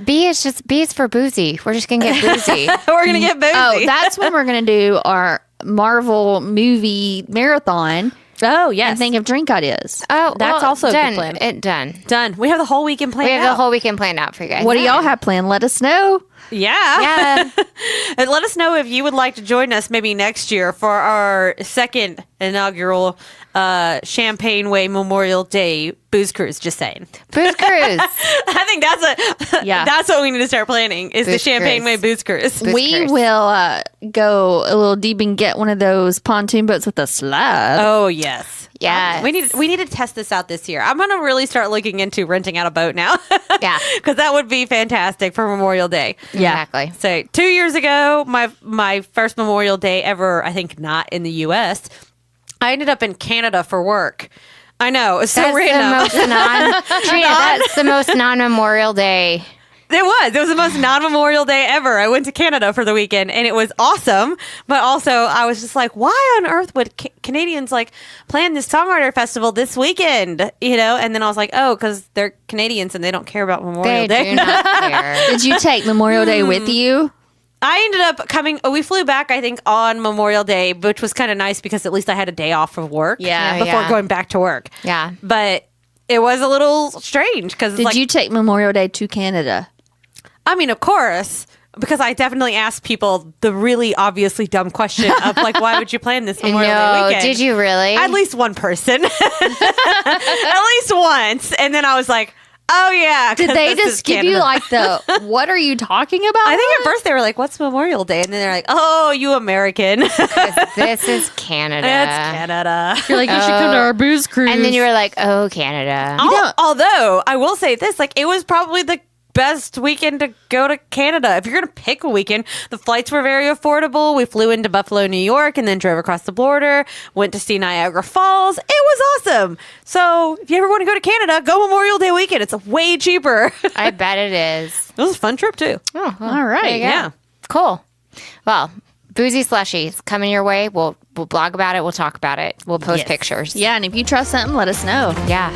B is. B is for boozy. We're just going to get boozy. We're going to get boozy. Oh, that's when we're going to do our Marvel movie marathon Oh, yes. and think of drink ideas. Oh, That's well, also a good done. plan. Done. Done. We have the whole weekend planned We have out. the whole weekend planned out for you guys. What do y'all have planned? Let us know. Yeah. Yeah. And let us know if you would like to join us maybe next year for our second inaugural Champagne Way Memorial Day booze cruise. Just saying. Booze cruise. I think that's what we need to start planning is the Booze Champagne cruise. Way booze cruise. Booze We cruise. will go a little deep and get one of those pontoon boats with a slide. Oh yes. Yes. We need to test this out this year. I'm going to really start looking into renting out a boat now. Yeah. Because that would be fantastic for Memorial Day. Exactly. So 2 years ago, my first Memorial Day ever, I think not in the U.S., I ended up in Canada for work. I know. It's so That's random. that's the most non-Memorial Day. It was the most non-Memorial Day ever. I went to Canada for the weekend and it was awesome. But also I was just like, why on earth would Canadians like plan this songwriter festival this weekend? You know? And then I was like, oh, because they're Canadians and they don't care about Memorial They Day. do not care. Did you take Memorial Day with you? I ended up coming. We flew back, I think, on Memorial Day, which was kind of nice because at least I had a day off of work. Yeah. before Yeah. going back to work. Yeah. But it was a little strange because Did you take Memorial Day to Canada? I mean, of course, because I definitely asked people the really obviously dumb question of like, why would you plan this Memorial Day No, weekend? did you really? At least one person, at least once, and then I was like, oh yeah. Did 'cause they this is just give you Canada. like the, what are you talking about? I think at first they were like, "What's Memorial Day?" And then they're like, "Oh, you American." This is Canada. That's Canada. You're like, you should come to our booze cruise. And then you were like, oh, Canada. Although I will say this, like it was probably the best weekend to go to Canada. If you're going to pick a weekend, the flights were very affordable. We flew into Buffalo, New York, and then drove across the border, went to see Niagara Falls. It was awesome. So if you ever want to go to Canada, go Memorial Day weekend. It's way cheaper. I bet it is. It was a fun trip too. Oh, well, All right. there you go. Yeah. Cool. Well, boozy slushies coming your way. We'll blog about it. We'll talk about it. We'll post Yes. pictures. yeah, and if you trust something, let us know. Yeah.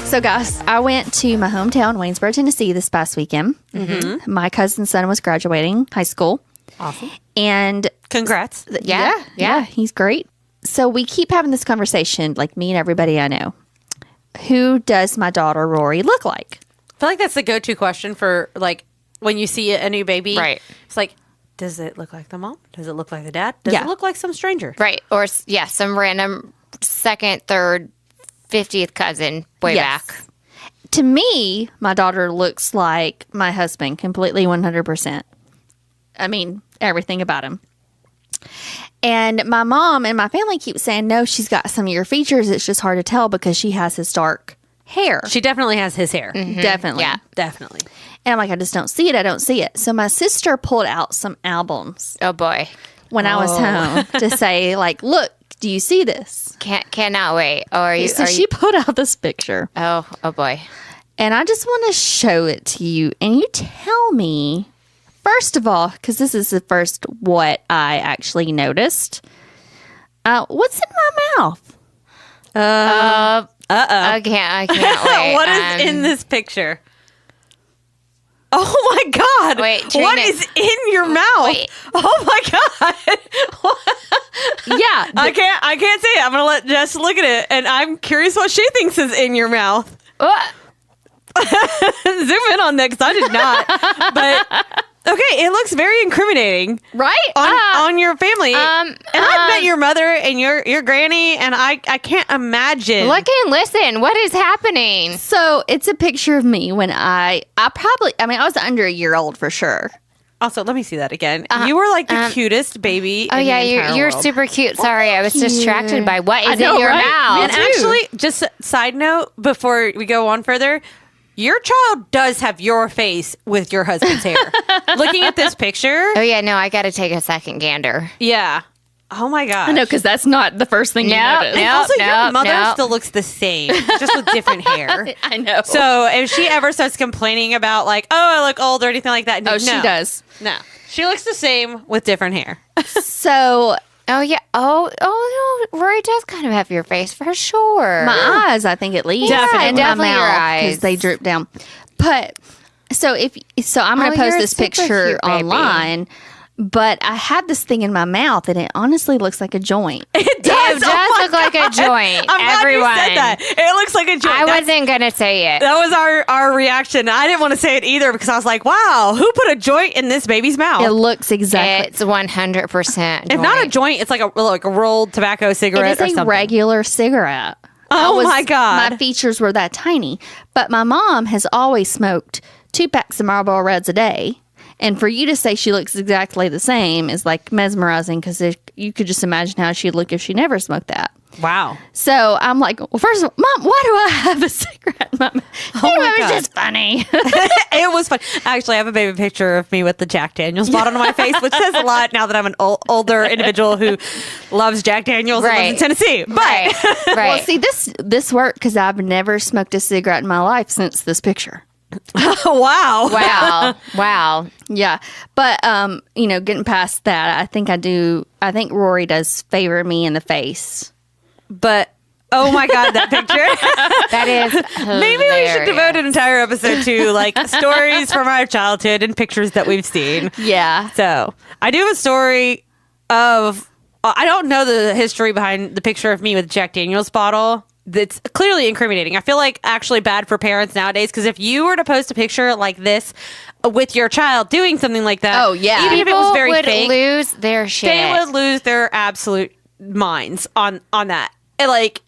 So, guys, I went to my hometown, Waynesboro, Tennessee, this past weekend. Mm-hmm. My cousin's son was graduating high school. Awesome. And Congrats. Yeah. he's great. So we keep having this conversation, like me and everybody I know. Who does my daughter Rory look like? I feel like that's the go-to question for like when you see a new baby. Right. It's like, does it look like the mom? Does it look like the dad? Does Yeah. it look like some stranger? Right. Or, some random second, third, 50th cousin way Yes. back. To me, my daughter looks like my husband, completely 100%. I mean, everything about him. And my mom and my family keep saying, no, she's got some of your features. It's just hard to tell because she has his dark hair. She definitely has his hair. Definitely. Yeah. Definitely. And I'm like, I just don't see it. I don't see it. So my sister pulled out some albums Oh, boy. when I was home to say, like, look, do you see this? Cannot wait. Oh, are you? So are she you put out this picture. oh boy. And I just want to show it to you. And you tell me, first of all, because this is the first what I actually noticed. What's in my mouth? I can't wait. What is in this picture? Oh my God. Wait, what Trina- is in your mouth? Wait. Oh my God. Yeah. I can't say it. I'm going to let Jess look at it. And I'm curious what she thinks is in your mouth. What? Zoom in on that because I did not. But okay, it looks very incriminating. Right? On your family. And I've met your mother and your granny, and I can't imagine. Look and listen. What is happening? So it's a picture of me when I was under a year old for sure. Also, let me see that again. You were like the cutest baby. Oh in yeah, the entire you're world. super cute. Sorry, I was distracted by what is know, in your right? mouth. And actually, just a side note before we go on further, your child does have your face with your husband's hair. Looking at this picture, Oh yeah, no, I got to take a second gander. yeah. Oh my gosh. I know, because that's not the first thing you Nope, notice. nope. Also, your mother nope. still looks the same, just with different hair. I know. So if she ever starts complaining about like, oh, I look old or anything like that, no, she does. No, she looks the same with different hair. So Oh yeah. Oh no. Rory does kind of have your face for sure. my eyes, I think at least, Definitely. and my Definitely your mouth, eyes. because they droop down. But so I'm going Oh, to post you're a this super picture cute baby. online. But I have this thing in my mouth, and it honestly looks like a joint. It does. It does look like a joint. I'm glad Everyone. you said that. It looks like a joint. I wasn't gonna say it. That was our reaction. I didn't want to say it either because I was like, wow, who put a joint in this baby's mouth? It looks exactly. It's 100%. if not a joint, it's like a rolled tobacco It cigarette is or a something. regular cigarette. Oh my God. My features were that tiny. But my mom has always smoked 2 packs of Marlboro Reds a day. And for you to say she looks exactly the same is like mesmerizing, because you could just imagine how she'd look if she never smoked that. Wow. So I'm like, well, first of all, Mom, why do I have a cigarette in my mouth? my It was God. just funny. It was fun. Actually, I have a baby picture of me with the Jack Daniels bottle on my face, which says a lot now that I'm an older individual who loves Jack Daniels and lives in Tennessee. But right. Well, see, this worked because I've never smoked a cigarette in my life since this picture. wow. Wow. Yeah. But, getting past that, I think Rory does favor me in the face. But oh my God, that picture. That is Maybe we should devote an entire episode to like stories from our childhood and pictures that we've seen. Yeah. So I do have a story of, I don't know the history behind the picture of me with Jack Daniels bottle. That's clearly incriminating. I feel like actually bad for parents nowadays, because if you were to post a picture like this with your child doing something like that, Oh, yeah. even if it was People very would fake, lose their shit. they would lose their absolute minds on that. And, like,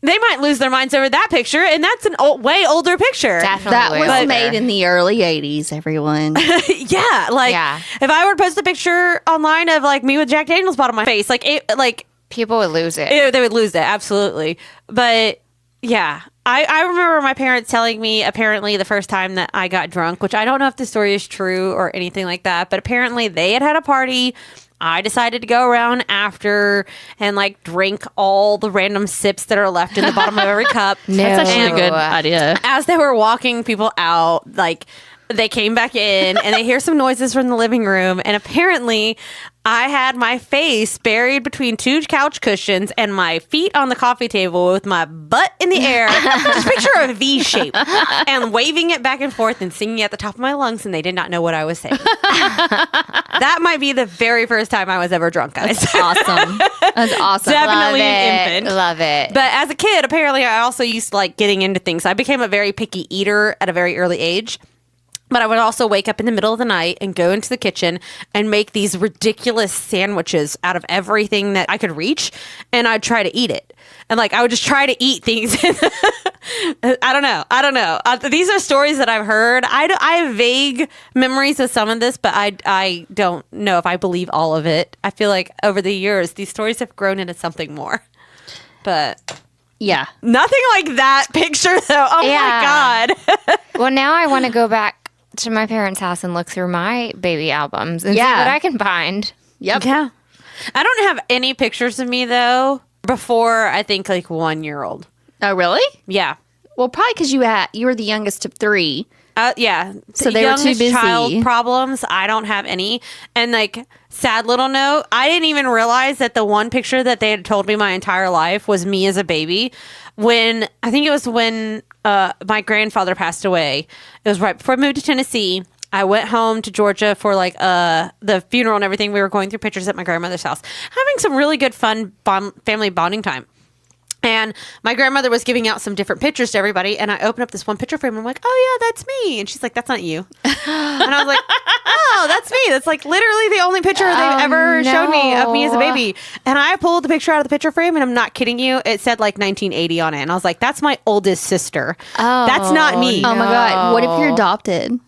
they might lose their minds over that picture, and that's an way older picture. Definitely. That way was older. made in the early 80s, everyone. Yeah, like Yeah. if I were to post a picture online of like me with Jack Daniels bottle on my face, People would lose it. they would lose it, absolutely. But yeah, I remember my parents telling me apparently the first time that I got drunk, which I don't know if the story is true or anything like that, but apparently they had a party. I decided to go around after and like drink all the random sips that are left in the bottom of every cup. No. That's actually a And good idea. as they were walking people out, like they came back in and they hear some noises from the living room, and apparently I had my face buried between 2 couch cushions and my feet on the coffee table with my butt in the air. Just picture a V shape, and waving it back and forth and singing at the top of my lungs, and they did not know what I was saying. That might be the very first time I was ever drunk, guys. Awesome. That's awesome. Definitely Love an it. infant. Love it. But as a kid, apparently I also used to like getting into things. I became a very picky eater at a very early age. But I would also wake up in the middle of the night and go into the kitchen and make these ridiculous sandwiches out of everything that I could reach. And I'd try to eat it. And like, I would just try to eat things. I don't know. These are stories that I've heard. I have vague memories of some of this, but I don't know if I believe all of it. I feel like over the years, these stories have grown into something more. But Yeah. nothing like that picture, though. Oh Yeah. my God. Well, now I want to go back to my parents' house and look through my baby albums and see Yeah. what I can find. Yep. Yeah. I don't have any pictures of me, though, before I think like 1-year-old. Oh, really? Yeah. Well, probably because you were the youngest of 3. Yeah. So they were too Youngest busy. Child problems. I don't have any. And like, sad little note, I didn't even realize that the one picture that they had told me my entire life was me as a baby. When I think it was when my grandfather passed away. It was right before I moved to Tennessee. I went home to Georgia for like the funeral and everything. We were going through pictures at my grandmother's house, having some really good fun family bonding time. And my grandmother was giving out some different pictures to everybody. And I opened up this one picture frame. And I'm like, oh, yeah, that's me. And she's like, that's not you. And I was like, oh, that's me. That's like literally the only picture they've ever showed me of me as a baby. And I pulled the picture out of the picture frame. And I'm not kidding you. It said like 1980 on it. And I was like, that's my oldest sister. That's not me. Oh my God. What if you're adopted?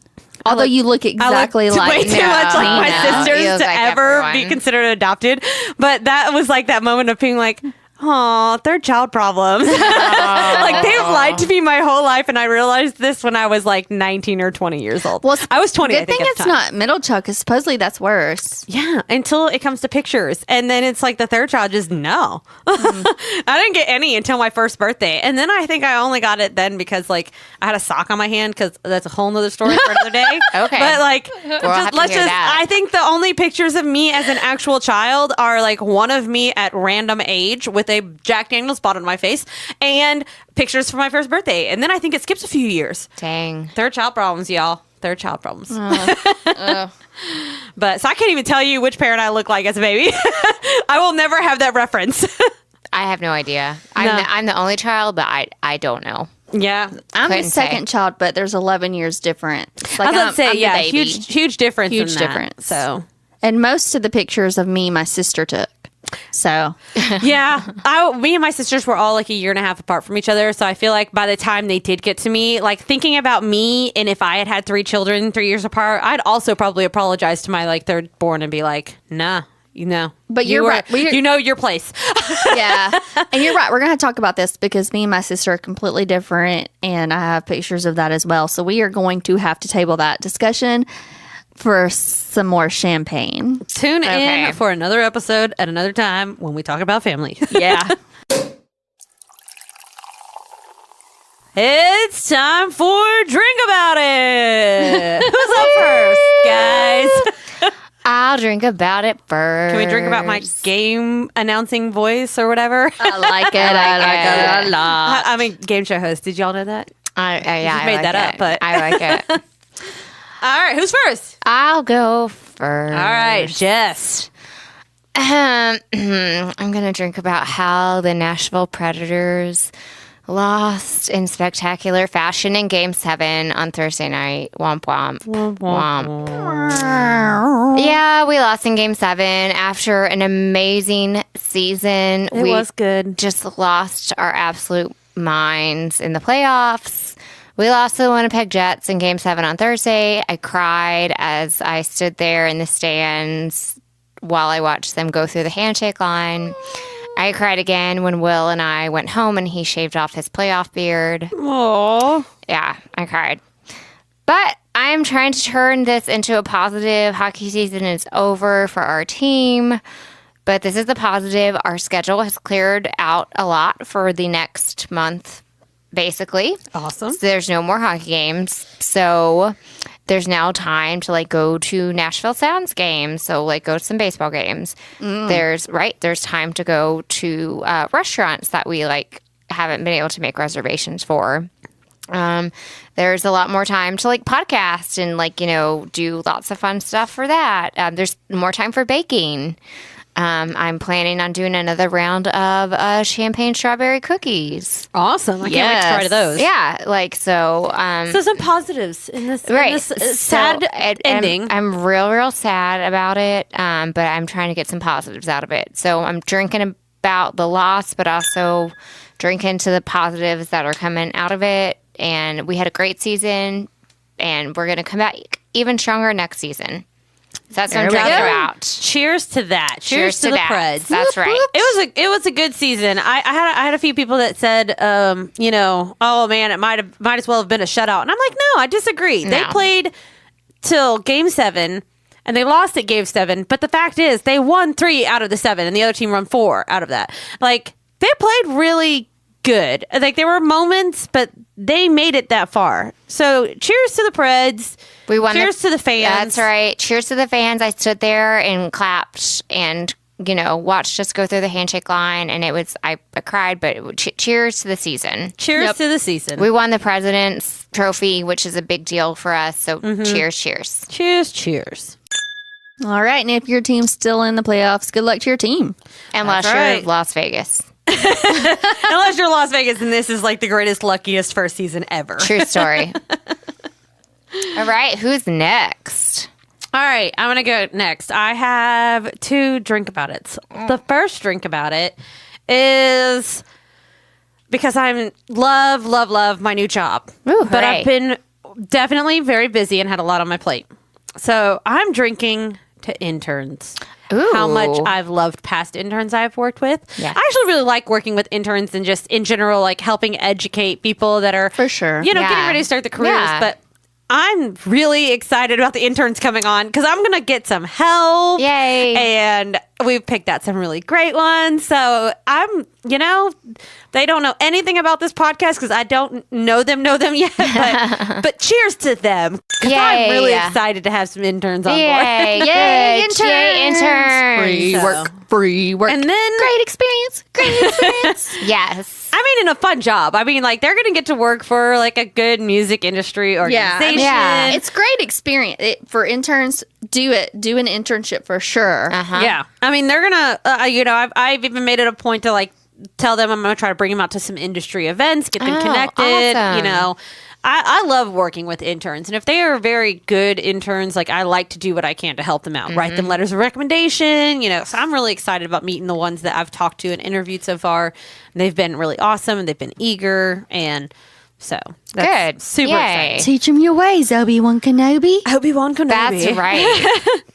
Although you look exactly I look like way too much like my No, you sisters look to like ever be everyone. considered adopted. But that was like that moment of being like, Aw, third child problems. Like, they've lied to me my whole life, and I realized this when I was like 19 or 20 years old. Well, I was 20, I Good think, thing at the it's time. not middle child, because supposedly that's worse. Yeah, until it comes to pictures. And then it's like the third child just, no. I didn't get any until my first birthday. And then I think I only got it then because, like, I had a sock on my hand, because that's a whole nother story for another day. Okay. But, like, have to hear that. I think the only pictures of me as an actual child are, like, one of me at random age with a Jack Daniels bottle on my face and pictures for my first birthday. And then I think it skips a few years. Dang. Third child problems, y'all. Third child problems. But so I can't even tell you which parent I look like as a baby. I will never have that reference. I have no idea. No. I'm the only child, but I don't know. Yeah. I'm the Couldn't say. second child, but there's 11 years difference. Like, I was about to say, I'm the yeah, baby. huge difference. Huge in that. difference. So, And most of the pictures of me, my sister took. So, yeah, me and my sisters were all like a year and a half apart from each other. So I feel like by the time they did get to me, like thinking about me, and if I had had 3 children 3 years apart, I'd also probably apologize to my like third born and be like, nah, But you you're were- right. You know your place. yeah. And you're right. We're going to talk about this because me and my sister are completely different, and I have pictures of that as well. So we are going to have to table that discussion for some more champagne. Tune Okay. in for another episode at another time when we talk about family. Yeah. It's time for Drink About It. Who's up first, guys? I'll drink about it first. Can we drink about my game announcing voice or whatever? I like it. I like it a lot. I mean, game show host. Did y'all know that? Yeah, just made I like that up, it. but- I like it. All right, who's first? I'll go first. All right, Jess. I'm gonna drink about how the Nashville Predators lost in spectacular fashion in Game 7 on Thursday night. Womp womp. Womp. Yeah, we lost in Game 7 after an amazing season. It we was good. just lost our absolute minds in the playoffs. We lost to the Winnipeg Jets in Game 7 on Thursday. I cried as I stood there in the stands while I watched them go through the handshake line. I cried again when Will and I went home and he shaved off his playoff beard. Aww. Yeah, I cried. But I am trying to turn this into a positive. Hockey season is over for our team. But this is the positive. Our schedule has cleared out a lot for the next month, basically. Awesome. So there's no more hockey games. So there's now time to like go to Nashville Sounds games. So like go to some baseball games. There's time to go to restaurants that we like haven't been able to make reservations for. There's a lot more time to like podcast and like, do lots of fun stuff for that. There's more time for baking. I'm planning on doing another round of champagne strawberry cookies. Awesome. I can't wait to try those. Yeah, like so. So some positives in this, Right. in this sad ending. I'm real sad about it, but I'm trying to get some positives out of it. So I'm drinking about the loss, but also drinking to the positives that are coming out of it. And we had a great season, and we're going to come back even stronger next season. So that's what I'm There we drinking go. about. Cheers to that. Cheers to the that. Preds. That's right. It was a good season. I had a few people that said, oh man, it might as well have been a shutout. And I'm like, no, I disagree. They No. played till Game 7 and they lost at Game 7. But the fact is, they won 3 out of the 7, and the other team won 4 out of that. Like, they played really good. Like, there were moments, but they made it that far. So cheers to the Preds. We won. Cheers to the fans. That's right. Cheers to the fans. I stood there and clapped and, watched us go through the handshake line. And it was, I cried, but cheers to the season. Cheers to the season. We won the President's Trophy, which is a big deal for us. So cheers. Cheers. All right. And if your team's still in the playoffs, good luck to your team. Unless That's you're right. Las Vegas. Unless you're Las Vegas and this is like the greatest, luckiest first season ever. True story. All right. Who's next? All right, I'm going to go next. I have 2 drink about it. The first drink about it is because I'm love my new job. Ooh, but hooray. I've been definitely very busy and had a lot on my plate. So I'm drinking to interns. Ooh. How much I've loved past interns I've worked with. Yes. I actually really like working with interns and just in general, like helping educate people that are, For sure. getting Yeah. ready to start the careers. Yeah. But I'm really excited about the interns coming on because I'm going to get some help. Yay. And we've picked out some really great ones. So I'm, they don't know anything about this podcast because I don't know them yet. But cheers to them because I'm Yay. really excited to have some interns on board. Yay. Yay, Good. Yay, interns. Free So- work, free work. And then, great experience. Yes. I mean, in a fun job. I mean, like, they're going to get to work for, like, a good music industry organization. Yeah. It's great experience for interns. Do it. Do an internship for sure. Uh-huh. Yeah. I mean, they're going to, I've even made it a point to, like, tell them I'm going to try to bring them out to some industry events, get them Oh, connected. awesome. I love working with interns. And if they are very good interns, like, I like to do what I can to help them out, write them letters of recommendation, So I'm really excited about meeting the ones that I've talked to and interviewed so far. And they've been really awesome and they've been eager. And so that's Good. super Yay. exciting. Teach them your ways, Obi-Wan Kenobi. Obi-Wan Kenobi. That's right.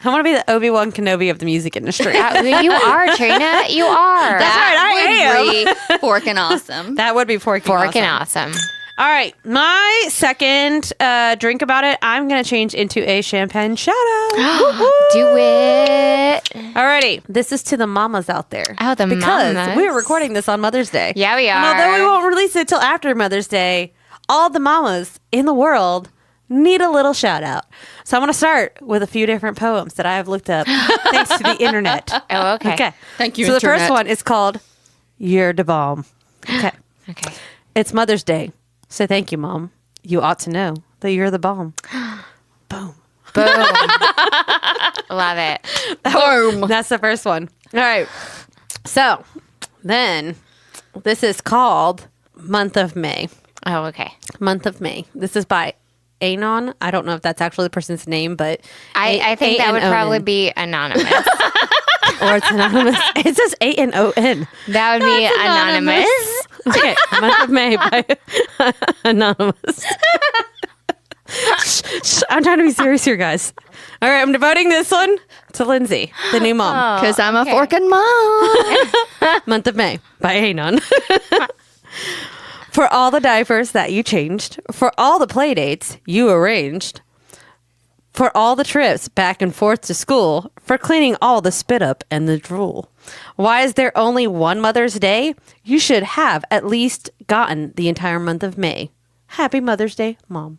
I want to be the Obi-Wan Kenobi of the music industry. You are, Trina. You are. That's right, I am. Would be forking awesome. That would be forking Working awesome. awesome. All right, my second drink about it, I'm going to change into a champagne shout out. Do it. Alrighty, this is to the mamas out there. Oh, the because mamas. we're recording this on Mother's Day. Yeah, we And are. although we won't release it till after Mother's Day, all the mamas in the world need a little shout out. So I'm going to start with a few different poems that I have looked up thanks to the internet. Oh, okay. Okay. Thank you, So the internet. first one is called You're the Bomb. Okay. Okay. It's Mother's Day. So thank you, Mom. You ought to know that you're the bomb. Boom. Boom. Love it. Boom. That's the first one. All right. So then this is called Month of May. Oh, okay. Month of May. This is by Anon. I don't know if that's actually the person's name, but I think that would A-N-O-N. probably be anonymous. Or it's anonymous. It says A-N-O-N. That would be anonymous. Okay. Month of May by Anonymous. Shh, I'm trying to be serious here, guys. All right. I'm devoting this one to Lindsay, the new mom. Because I'm a okay. forking mom. Month of May by Anon. For all the diapers that you changed, for all the play dates you arranged, for all the trips back and forth to school, for cleaning all the spit up and the drool. Why is there only one Mother's Day? You should have at least gotten the entire month of May. Happy Mother's Day, Mom.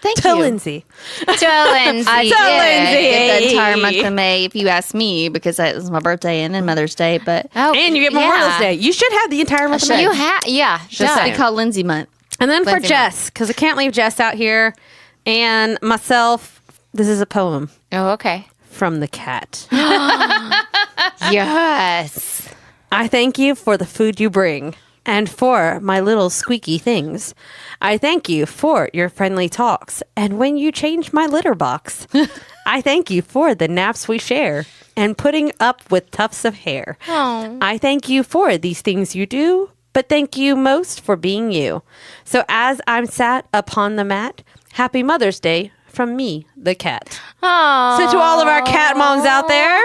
Thank To you. Lindsay. To Lindsay. I Lindsay. did the entire month of May, if you ask me, because it was my birthday and then Mother's Day. But Oh, And you get yeah. Memorial Day. You should have the entire month of May. You have, yeah. just done. they call Lindsay month. And then for Lindsay Jess, because I can't leave Jess out here, and myself, this is a poem Oh, okay. from the cat. Yes. I thank you for the food you bring and for my little squeaky things. I thank you for your friendly talks and when you change my litter box. I thank you for the naps we share and putting up with tufts of hair. Oh. I thank you for these things you do, but thank you most for being you. So as I'm sat upon the mat, happy Mother's Day from me, the cat. Oh. So to all of our cat moms out there,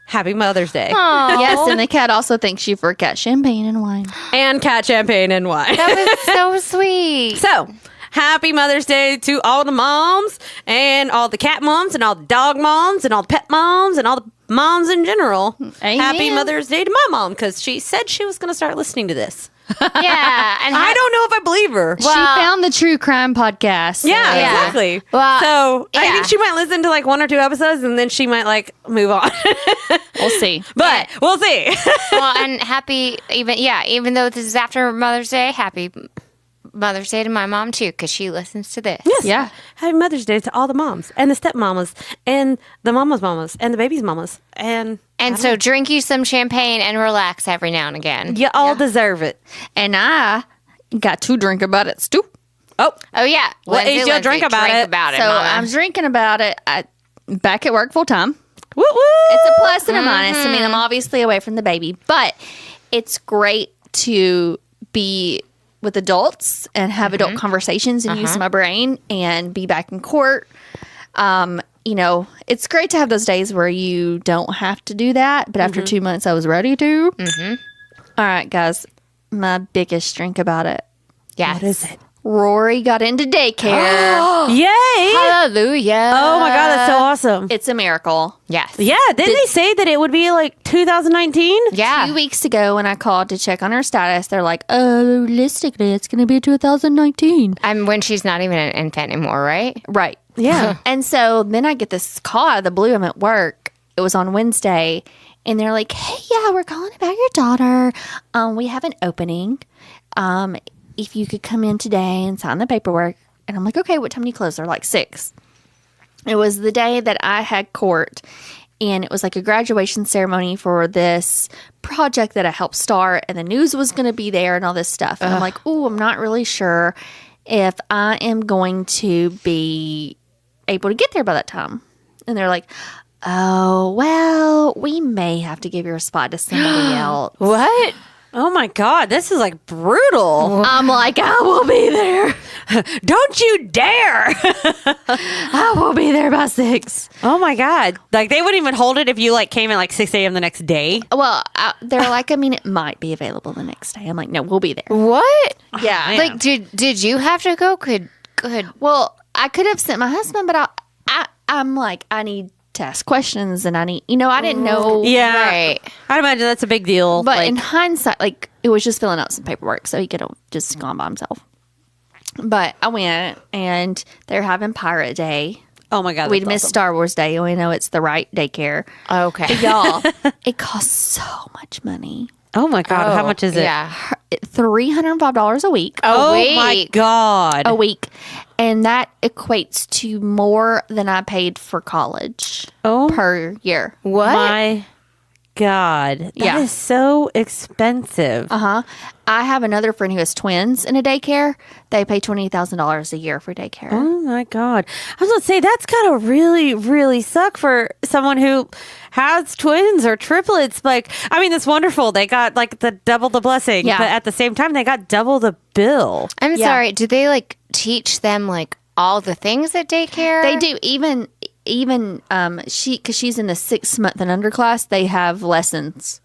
happy Mother's Day. Yes, and the cat also thanks you for cat champagne and wine. And cat champagne and wine. That was so sweet. So, happy Mother's Day to all the moms and all the cat moms and all the dog moms and all the pet moms and all the moms in general. Amen. Happy Mother's Day to my mom because she said she was going to start listening to this. Yeah. And I don't know if I believe her. She found the true crime podcast. Yeah, Yeah. exactly. Well, so I yeah. think she might listen to like 1 or 2 episodes and then she might like move on. We'll see. But we'll see. well, and happy, even though this is after Mother's Day, happy Mother's Day to my mom too, because she listens to this. Yes. Yeah. Happy Mother's Day to all the moms and the stepmamas and the mamas and the baby's mamas. And So drink you some champagne and relax every now and again. you all deserve it. And I got to drink about it too. Oh, Oh yeah. What is your drink about it? So Mama. I'm drinking about it. Back at work full time. woo woo. It's a plus and a minus. I mean, I'm obviously away from the baby, but it's great to be with adults and have adult conversations and use my brain and be back in court. you know, it's great to have those days where you don't have to do that. But after 2 months, I was ready to. Mm-hmm. All right, guys. My biggest drink about it. Yes. What is it? Rory got into daycare. Yay! Hallelujah. Oh my God, that's so awesome. It's a miracle. Yes. Yeah, didn't they say that it would be like 2019? Yeah. 2 weeks ago when I called to check on her status, they're like, oh, realistically, it's going to be 2019. When she's not even an infant anymore, right? Right. Yeah. And so then I get this call out of the blue. I'm at work. It was on Wednesday. And they're like, hey, yeah, we're calling about your daughter. We have an opening. If you could come in today and sign the paperwork. And I'm like, okay, what time do you close? They're like 6. It was the day that I had court. And it was like a graduation ceremony for this project that I helped start. And the news was going to be there and all this stuff. And I'm like, oh, I'm not really sure if I am going to be able to get there by that time. And they're like, oh, well, we may have to give your spot to somebody else. What? Oh my God, this is like brutal. I'm like, I will be there. Don't you dare. I will be there by 6. Oh my God. Like they wouldn't even hold it if you like came at like 6 a.m. the next day. Well, they're like, I mean, it might be available the next day. I'm like, no, we'll be there. What? Yeah. man. Like, did you have to go? Could Well, I could have sent my husband, but I'm like, I need to ask questions and I need, I didn't know. Yeah. Right. I'd imagine that's a big deal. But like, in hindsight, like, it was just filling out some paperwork, so he could have just gone by himself. But I went, and they're having Pirate Day. oh my God. We'd that's missed awesome. Star Wars Day, and we know it's the right daycare. Okay. But y'all, it costs so much money. Oh my God. How much is it? Yeah. $305 a week. Oh Wait. my God. A week. And that equates to more than I paid for college Oh per year. What? my God. That Yeah. is so expensive. I have another friend who has twins in a daycare. They pay $20,000 a year for daycare. Oh my God. I was going to say, that's got to really, really suck for someone who has twins or triplets. Like, I mean, it's wonderful. They got like the double the blessing, Yeah. but at the same time, they got double the bill. I'm Yeah. sorry. Do they like teach them like all the things at daycare? They do. Even because she's in the 6-month and under class, they have lessons.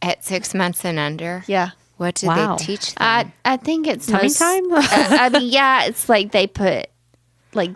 At 6 months and under. Yeah. What do Wow. they teach them? I think it's Tummy most- time? I mean, yeah, it's like they put like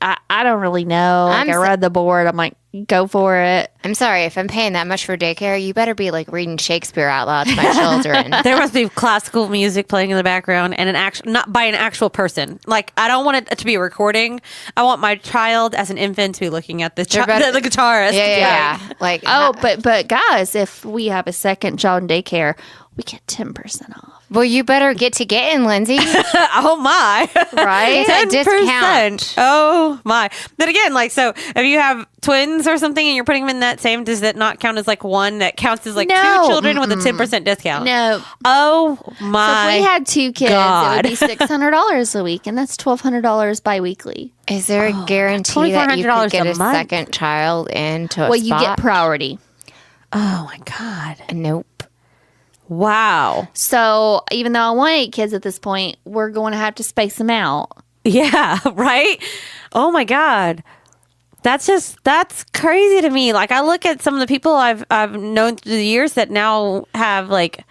I don't really know. Like, I read the board. I'm like, go for it. I'm sorry, if I'm paying that much for daycare, you better be like reading Shakespeare out loud to my children. There must be classical music playing in the background and not by an actual person. Like, I don't want it to be a recording. I want my child as an infant to be looking at the guitarist. Yeah. Like, Oh, but guys, if we have a second child in daycare, we get 10% off. well, you better get to getting, Lindsay. Oh my. Right? A discount. Oh my. But again, like, so if you have twins or something and you're putting them in that same, does that not count as like one? That counts as like No. 2 children with a 10% discount. No. Oh So my. if we had 2 kids, God. it would be $600 a week, and that's $1,200 biweekly. Is there a guarantee that you $2,400 could get a a month? second child into a Well, spot? you get priority. Oh my God. Nope. Wow. So even though I want 8 kids at this point, we're going to have to space them out. Yeah, right? Oh my God. That's crazy to me. Like, I look at some of the people I've known through the years that now have like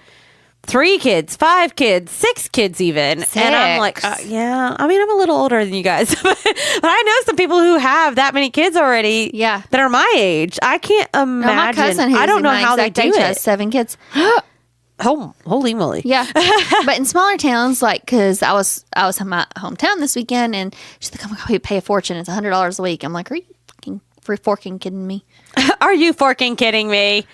3 kids, 5 kids, 6 kids even. And I'm like, 6. yeah, I mean, I'm a little older than you guys, but I know some people who have that many kids already. Yeah. That are my age. I can't imagine. No, my cousin, who's I don't in know my how they exact do age, it. has 7 kids. Oh, holy moly. Yeah, but in smaller towns, like, because I was in my hometown this weekend, and she's like, "Oh my God, we pay a fortune. It's $100 a week." I'm like, "Are you forking kidding me?" Are you forking kidding me?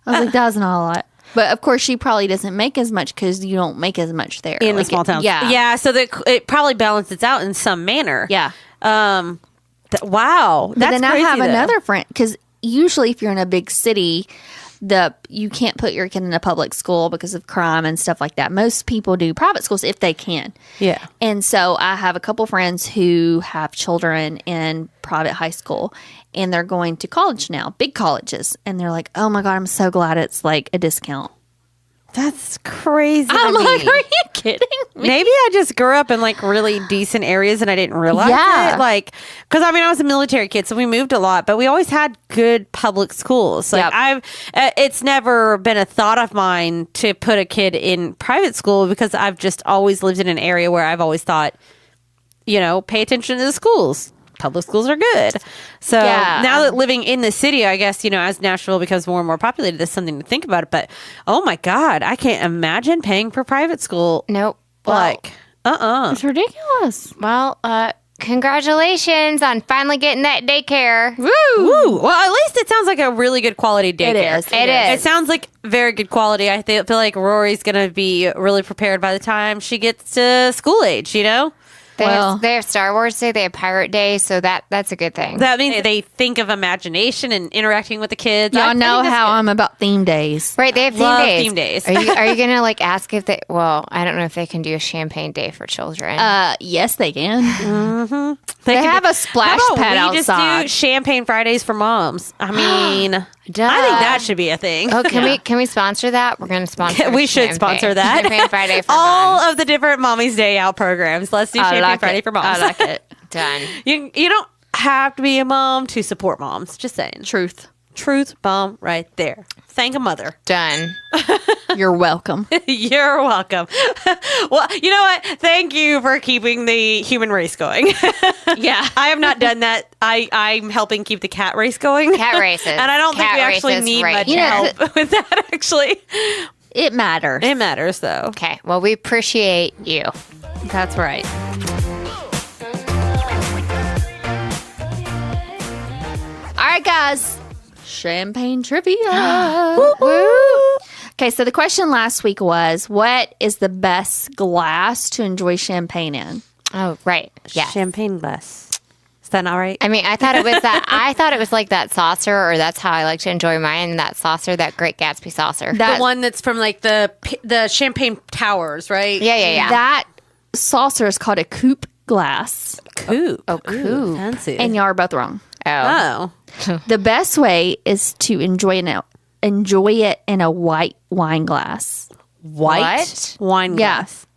I was like, "That's not a lot." But of course, she probably doesn't make as much because you don't make as much there In the Like, small towns. Yeah, Yeah, so that it probably balances out in some manner. yeah. Wow. But then I have another friend, because usually if you're in a big city, you can't put your kid in a public school because of crime and stuff like that. Most people do private schools if they can. Yeah. And so I have a couple friends who have children in private high school, and they're going to college now, big colleges. And they're like, oh my God, I'm so glad it's like a discount. That's crazy. I'm to like, me. are you kidding me? Maybe I just grew up in like really decent areas and I didn't realize Yeah. it. Like, because I mean, I was a military kid, so we moved a lot, but we always had good public schools. Like, Yep. it's never been a thought of mine to put a kid in private school because I've just always lived in an area where I've always thought, pay attention to the schools. Public schools are good. So Yeah. now that living in the city, I guess, as Nashville becomes more and more populated, there's something to think about it. But oh my God, I can't imagine paying for private school. Nope. It's ridiculous. Well, congratulations on finally getting that daycare. Woo! Ooh, well, at least it sounds like a really good quality daycare. is. It is. It sounds like very good quality. I feel like Rory's going to be really prepared by the time she gets to school age, They have Star Wars Day, they have Pirate Day, so that's a good thing. That means they think of imagination and interacting with the kids. Y'all I know think that's how good. I'm about theme days. Right, they have Love theme days. theme days. Are you gonna ask if they? Well, I don't know if they can do a champagne day for children. Yes, they can. They They can have do- a splash How about pad we outside. just do Champagne Fridays for moms. I mean, I think Duh. that should be a thing. Oh, can we sponsor that? We're gonna sponsor. We should Champagne. sponsor that. Champagne Friday for All moms. of the different Mommy's Day Out programs. Let's do I Champagne like Friday it. for moms. I like it. Done. You don't have to be a mom to support moms. Just saying. Truth. Truth bomb right there. Thank a mother. Done. You're welcome. You're welcome. Well, you know what? Thank you for keeping the human race going. Yeah. I have not done that. I'm helping keep the cat race going. Cat races. And I don't think Cat we actually races need right much now. help with that, actually. It matters. It matters, though. Okay. Well, we appreciate you. That's right. All right, guys. Champagne trivia. Okay, so the question last week was, what is the best glass to enjoy champagne in? Oh, right. Yes. Champagne glass. Is that not right? I mean, I thought it was that. I thought it was like that saucer, or that's how I like to enjoy mine. That saucer, that Great Gatsby saucer. The one that's from like the champagne towers, right? yeah. That saucer is called a coupe glass. Coupe. Oh, coupe. Fancy. And y'all are both wrong. Oh. Oh. The best way is to enjoy it in a white wine glass. White wine Yeah. glass.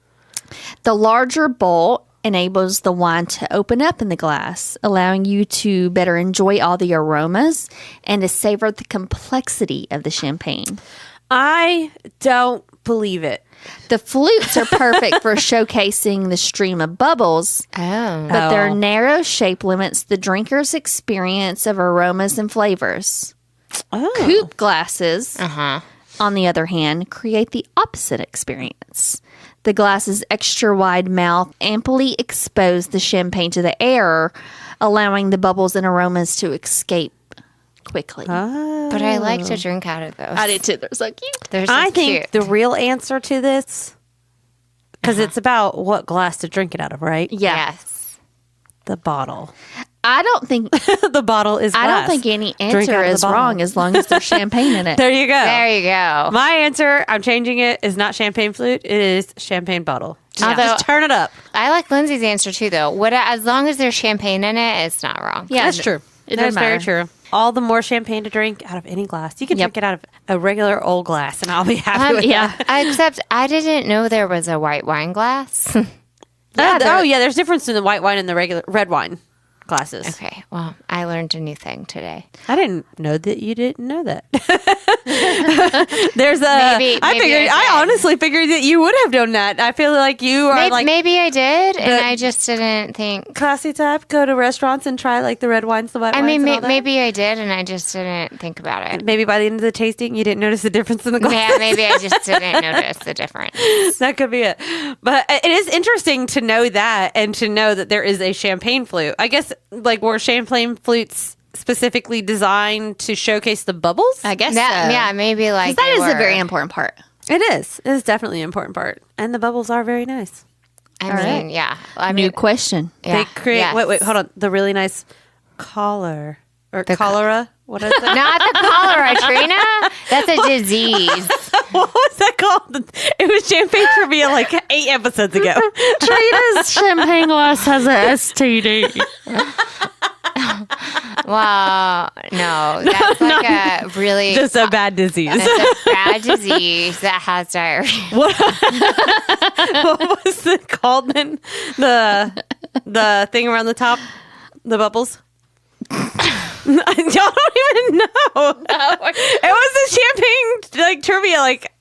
The larger bowl enables the wine to open up in the glass, allowing you to better enjoy all the aromas and to savor the complexity of the champagne. I don't believe it. The flutes are perfect for showcasing the stream of bubbles, Oh. but their narrow shape limits the drinker's experience of aromas and flavors. Oh. Coupe glasses, Uh-huh. on the other hand, create the opposite experience. The glass's extra wide mouth amply expose the champagne to the air, allowing the bubbles and aromas to escape quickly. But I like to drink out of those. I did too. They're so cute. They're so I think cute. the real answer to this, because it's about what glass to drink it out of, right? Yeah. Yes. The bottle. I don't think The bottle is glass. I don't think any Drink answer out of the is bottle. wrong as long as there's champagne in it. There you go. There you go. My answer, I'm changing it, is not champagne flute. It is champagne bottle. Yeah. Just turn it up. I like Lindsay's answer too, though. As long as there's champagne in it, it's not wrong. Yeah, That's true. It That's doesn't very matter. true. All the more champagne to drink out of any glass. You can Yep. drink it out of a regular old glass, and I'll be happy with yeah. that. Except I didn't know there was a white wine glass. There's difference in the white wine and the regular red wine glasses. Okay, well, I learned a new thing today. I didn't know that you didn't know that. There's a. Maybe I I figured. did. I honestly figured that you would have done that. I feel like you are Maybe, like maybe I did, and the- I just didn't think. classy type. Go to restaurants and try like the red wines, the white I wines. mean, and all that. maybe I did, and I just didn't think about it. Maybe by the end of the tasting, you didn't notice the difference in the glass. Yeah, maybe I just didn't notice the difference. That could be it. But it is interesting to know that and to know that there is a champagne flute. I guess like were champagne flutes specifically designed to showcase the bubbles? I guess That, so. yeah, maybe like 'Cause that they is a were. very important part. It is. It is definitely an important part. And the bubbles are very nice. I All mean, right. yeah. I New mean, question. yeah, They create yes. wait, hold on. The really nice collar or cholera. What is that? Not the cholera, Trina. That's a disease. What was that called? It was champagne trivia like 8 episodes ago. Trina's champagne glass has a STD. Well, No, that's like a really Just a bad disease. that's a bad disease that has diarrhea. What was it called then? The thing around the top, the bubbles. Y'all don't even know. It was the champagne like trivia, like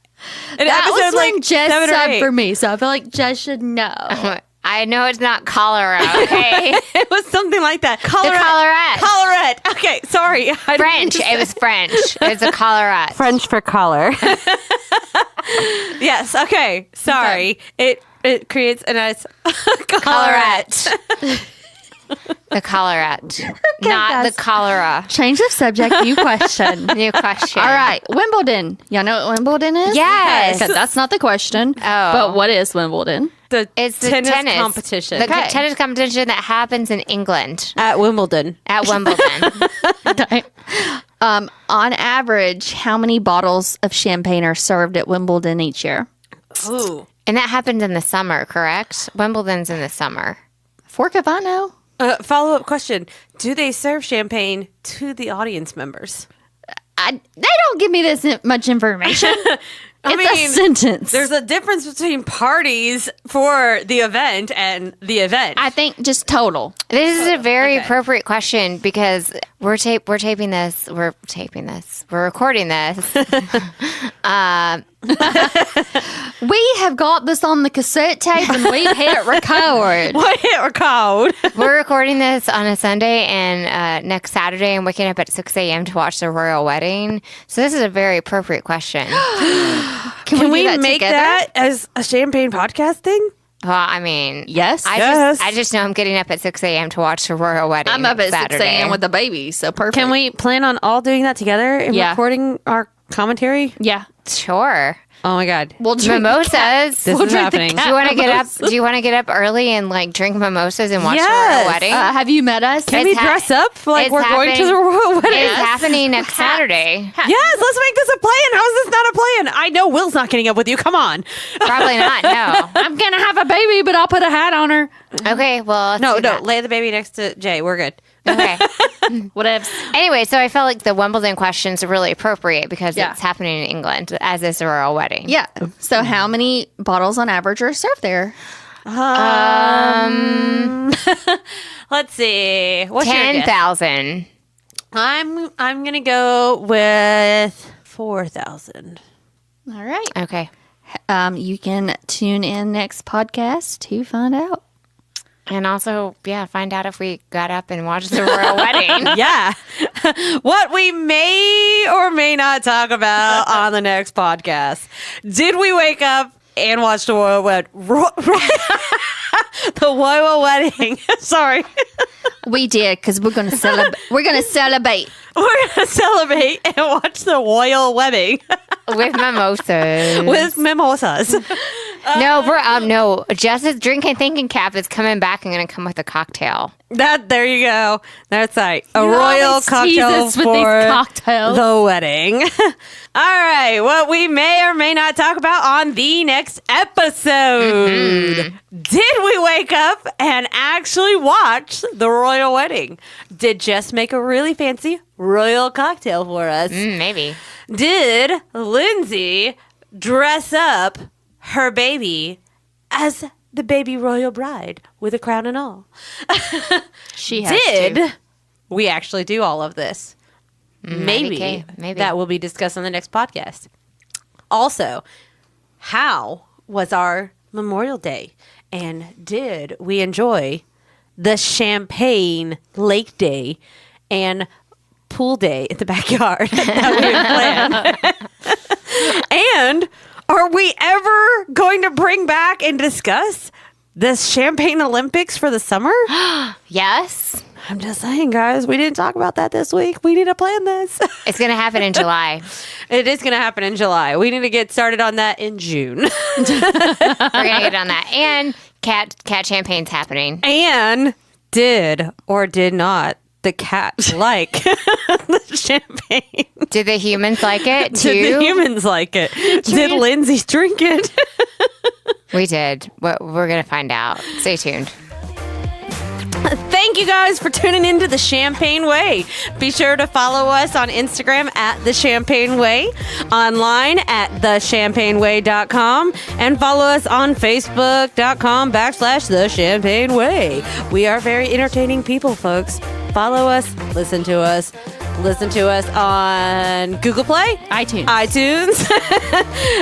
an That episode was like when Jess 7 or said 8. for me, so I feel like Jess should know. I know it's not cholera, okay? It was something like that. The collarette. Collarette. Okay, sorry. I didn't French. just- It was French. It's a collarette. French for collar. Yes. Okay. Sorry. It creates a nice collarette. The collarette. Not guys. the cholera. Change of subject, new question. New question. All right, Wimbledon. Y'all know what Wimbledon is? Yes. Okay, that's not the question. Oh. But what is Wimbledon? It's the tennis tennis competition. The Okay. tennis competition that happens in England At Wimbledon. at Wimbledon. Okay. On average, how many bottles of champagne are served at Wimbledon each year? Ooh. And that happens in the summer, correct? Wimbledon's in the summer. Fork if I know. Follow-up question. Do they serve champagne to the audience members? They don't give me this much information. I It's mean, a sentence. There's a difference between parties for the event and the event. I think just total. This is a very Okay. appropriate question because we're taping this. We're recording this. We have got this on the cassette tape and we've hit record. What hit record? We're recording this on a Sunday, and next Saturday I'm waking up at 6 a.m. to watch the royal wedding. So this is a very appropriate question. Can do we that make together? that as a champagne podcast thing? Well, I mean, Yes. I just know I'm getting up at 6 a.m. to watch the royal wedding. I'm up at next 6 a.m. Saturday. with the baby, so perfect. Can we plan on all doing that together and Yeah. recording our commentary? Yeah. Sure. Oh my god. We'll drink Mimosas. This We'll is drink the happening. cat Do you want to get up? mimosas. Do you want to get up early and like drink mimosas and watch Yes. the royal wedding? Have you met us? Can we It's dress up like it's we're going to happening- the royal wedding? It's happening next Saturday. Yes, let's make this a plan. How is this not a plan? I know Will's not getting up with you. Come on. Probably not. No. I'm gonna have a baby, but I'll put a hat on her. Okay. Well, let's No, do no. that. Lay the baby next to Jay. We're good. Okay. Whatever. Anyway, so I felt like the Wimbledon questions are really appropriate because Yeah. it's happening in England, as is the royal wedding. Yeah. So how many bottles on average are served there? Let's see. What's your guess? 10,000. I'm gonna go with 4,000. All right. Okay. You can tune in next podcast to find out. And also, yeah, find out if we got up and watched the royal wedding. Yeah. What we may or may not talk about on the next podcast. Did we wake up and watch the royal wedding? The royal wedding. Sorry. We did because we're gonna celebrate. We're gonna celebrate. We're going to celebrate and watch the royal wedding With mimosas. with mimosas. No, Jess's drinking thinking cap is coming back and going to come with a cocktail. There you go. That's right. A You royal always tease cocktail us with for these cocktails. the wedding. All right. What we may or may not talk about on the next episode. Did we wake up and actually watch the royal wedding? Did Jess make a really fancy royal cocktail for us? Maybe. Did Lindsay dress up her baby as the baby royal bride with a crown and all? She has Did to. we actually do all of this? Maybe. Maybe. That will be discussed on the next podcast. Also, how was our Memorial Day? And did we enjoy the Champagne Lake Day and pool day in the backyard that we had planned? And are we ever going to bring back and discuss the Champagne Olympics for the summer? Yes. I'm just saying, guys, we didn't talk about that this week. We need to plan this. It's going to happen in July. It is going to happen in July. We need to get started on that in June. We're going to get on that. And cat champagne's happening. And did or did not the cat like the champagne? Did the humans like it too? Did the humans like it? Did Lindsay drink it? We did. We're going to find out. Stay tuned. Thank thank you guys for tuning into The Champagne Way. Be sure to follow us on Instagram at The Champagne Way, online at thechampagneway.com, and follow us on facebook.com/The Champagne Way. We are very entertaining people, folks. Follow us, listen to us. Listen to us on Google Play, iTunes,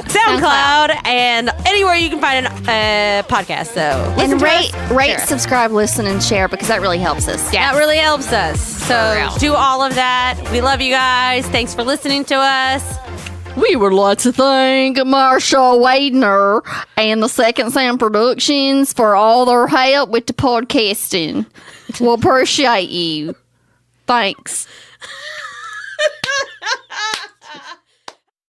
SoundCloud, and anywhere you can find a podcast. So and rate, subscribe, listen, and share, because that really helps us. Yeah, that really helps us. So do all of that. We love you guys. Thanks for listening to us. We would like to thank Marshall Wadner and the Second Sound Productions for all their help with the podcasting. We'll appreciate you. Thanks.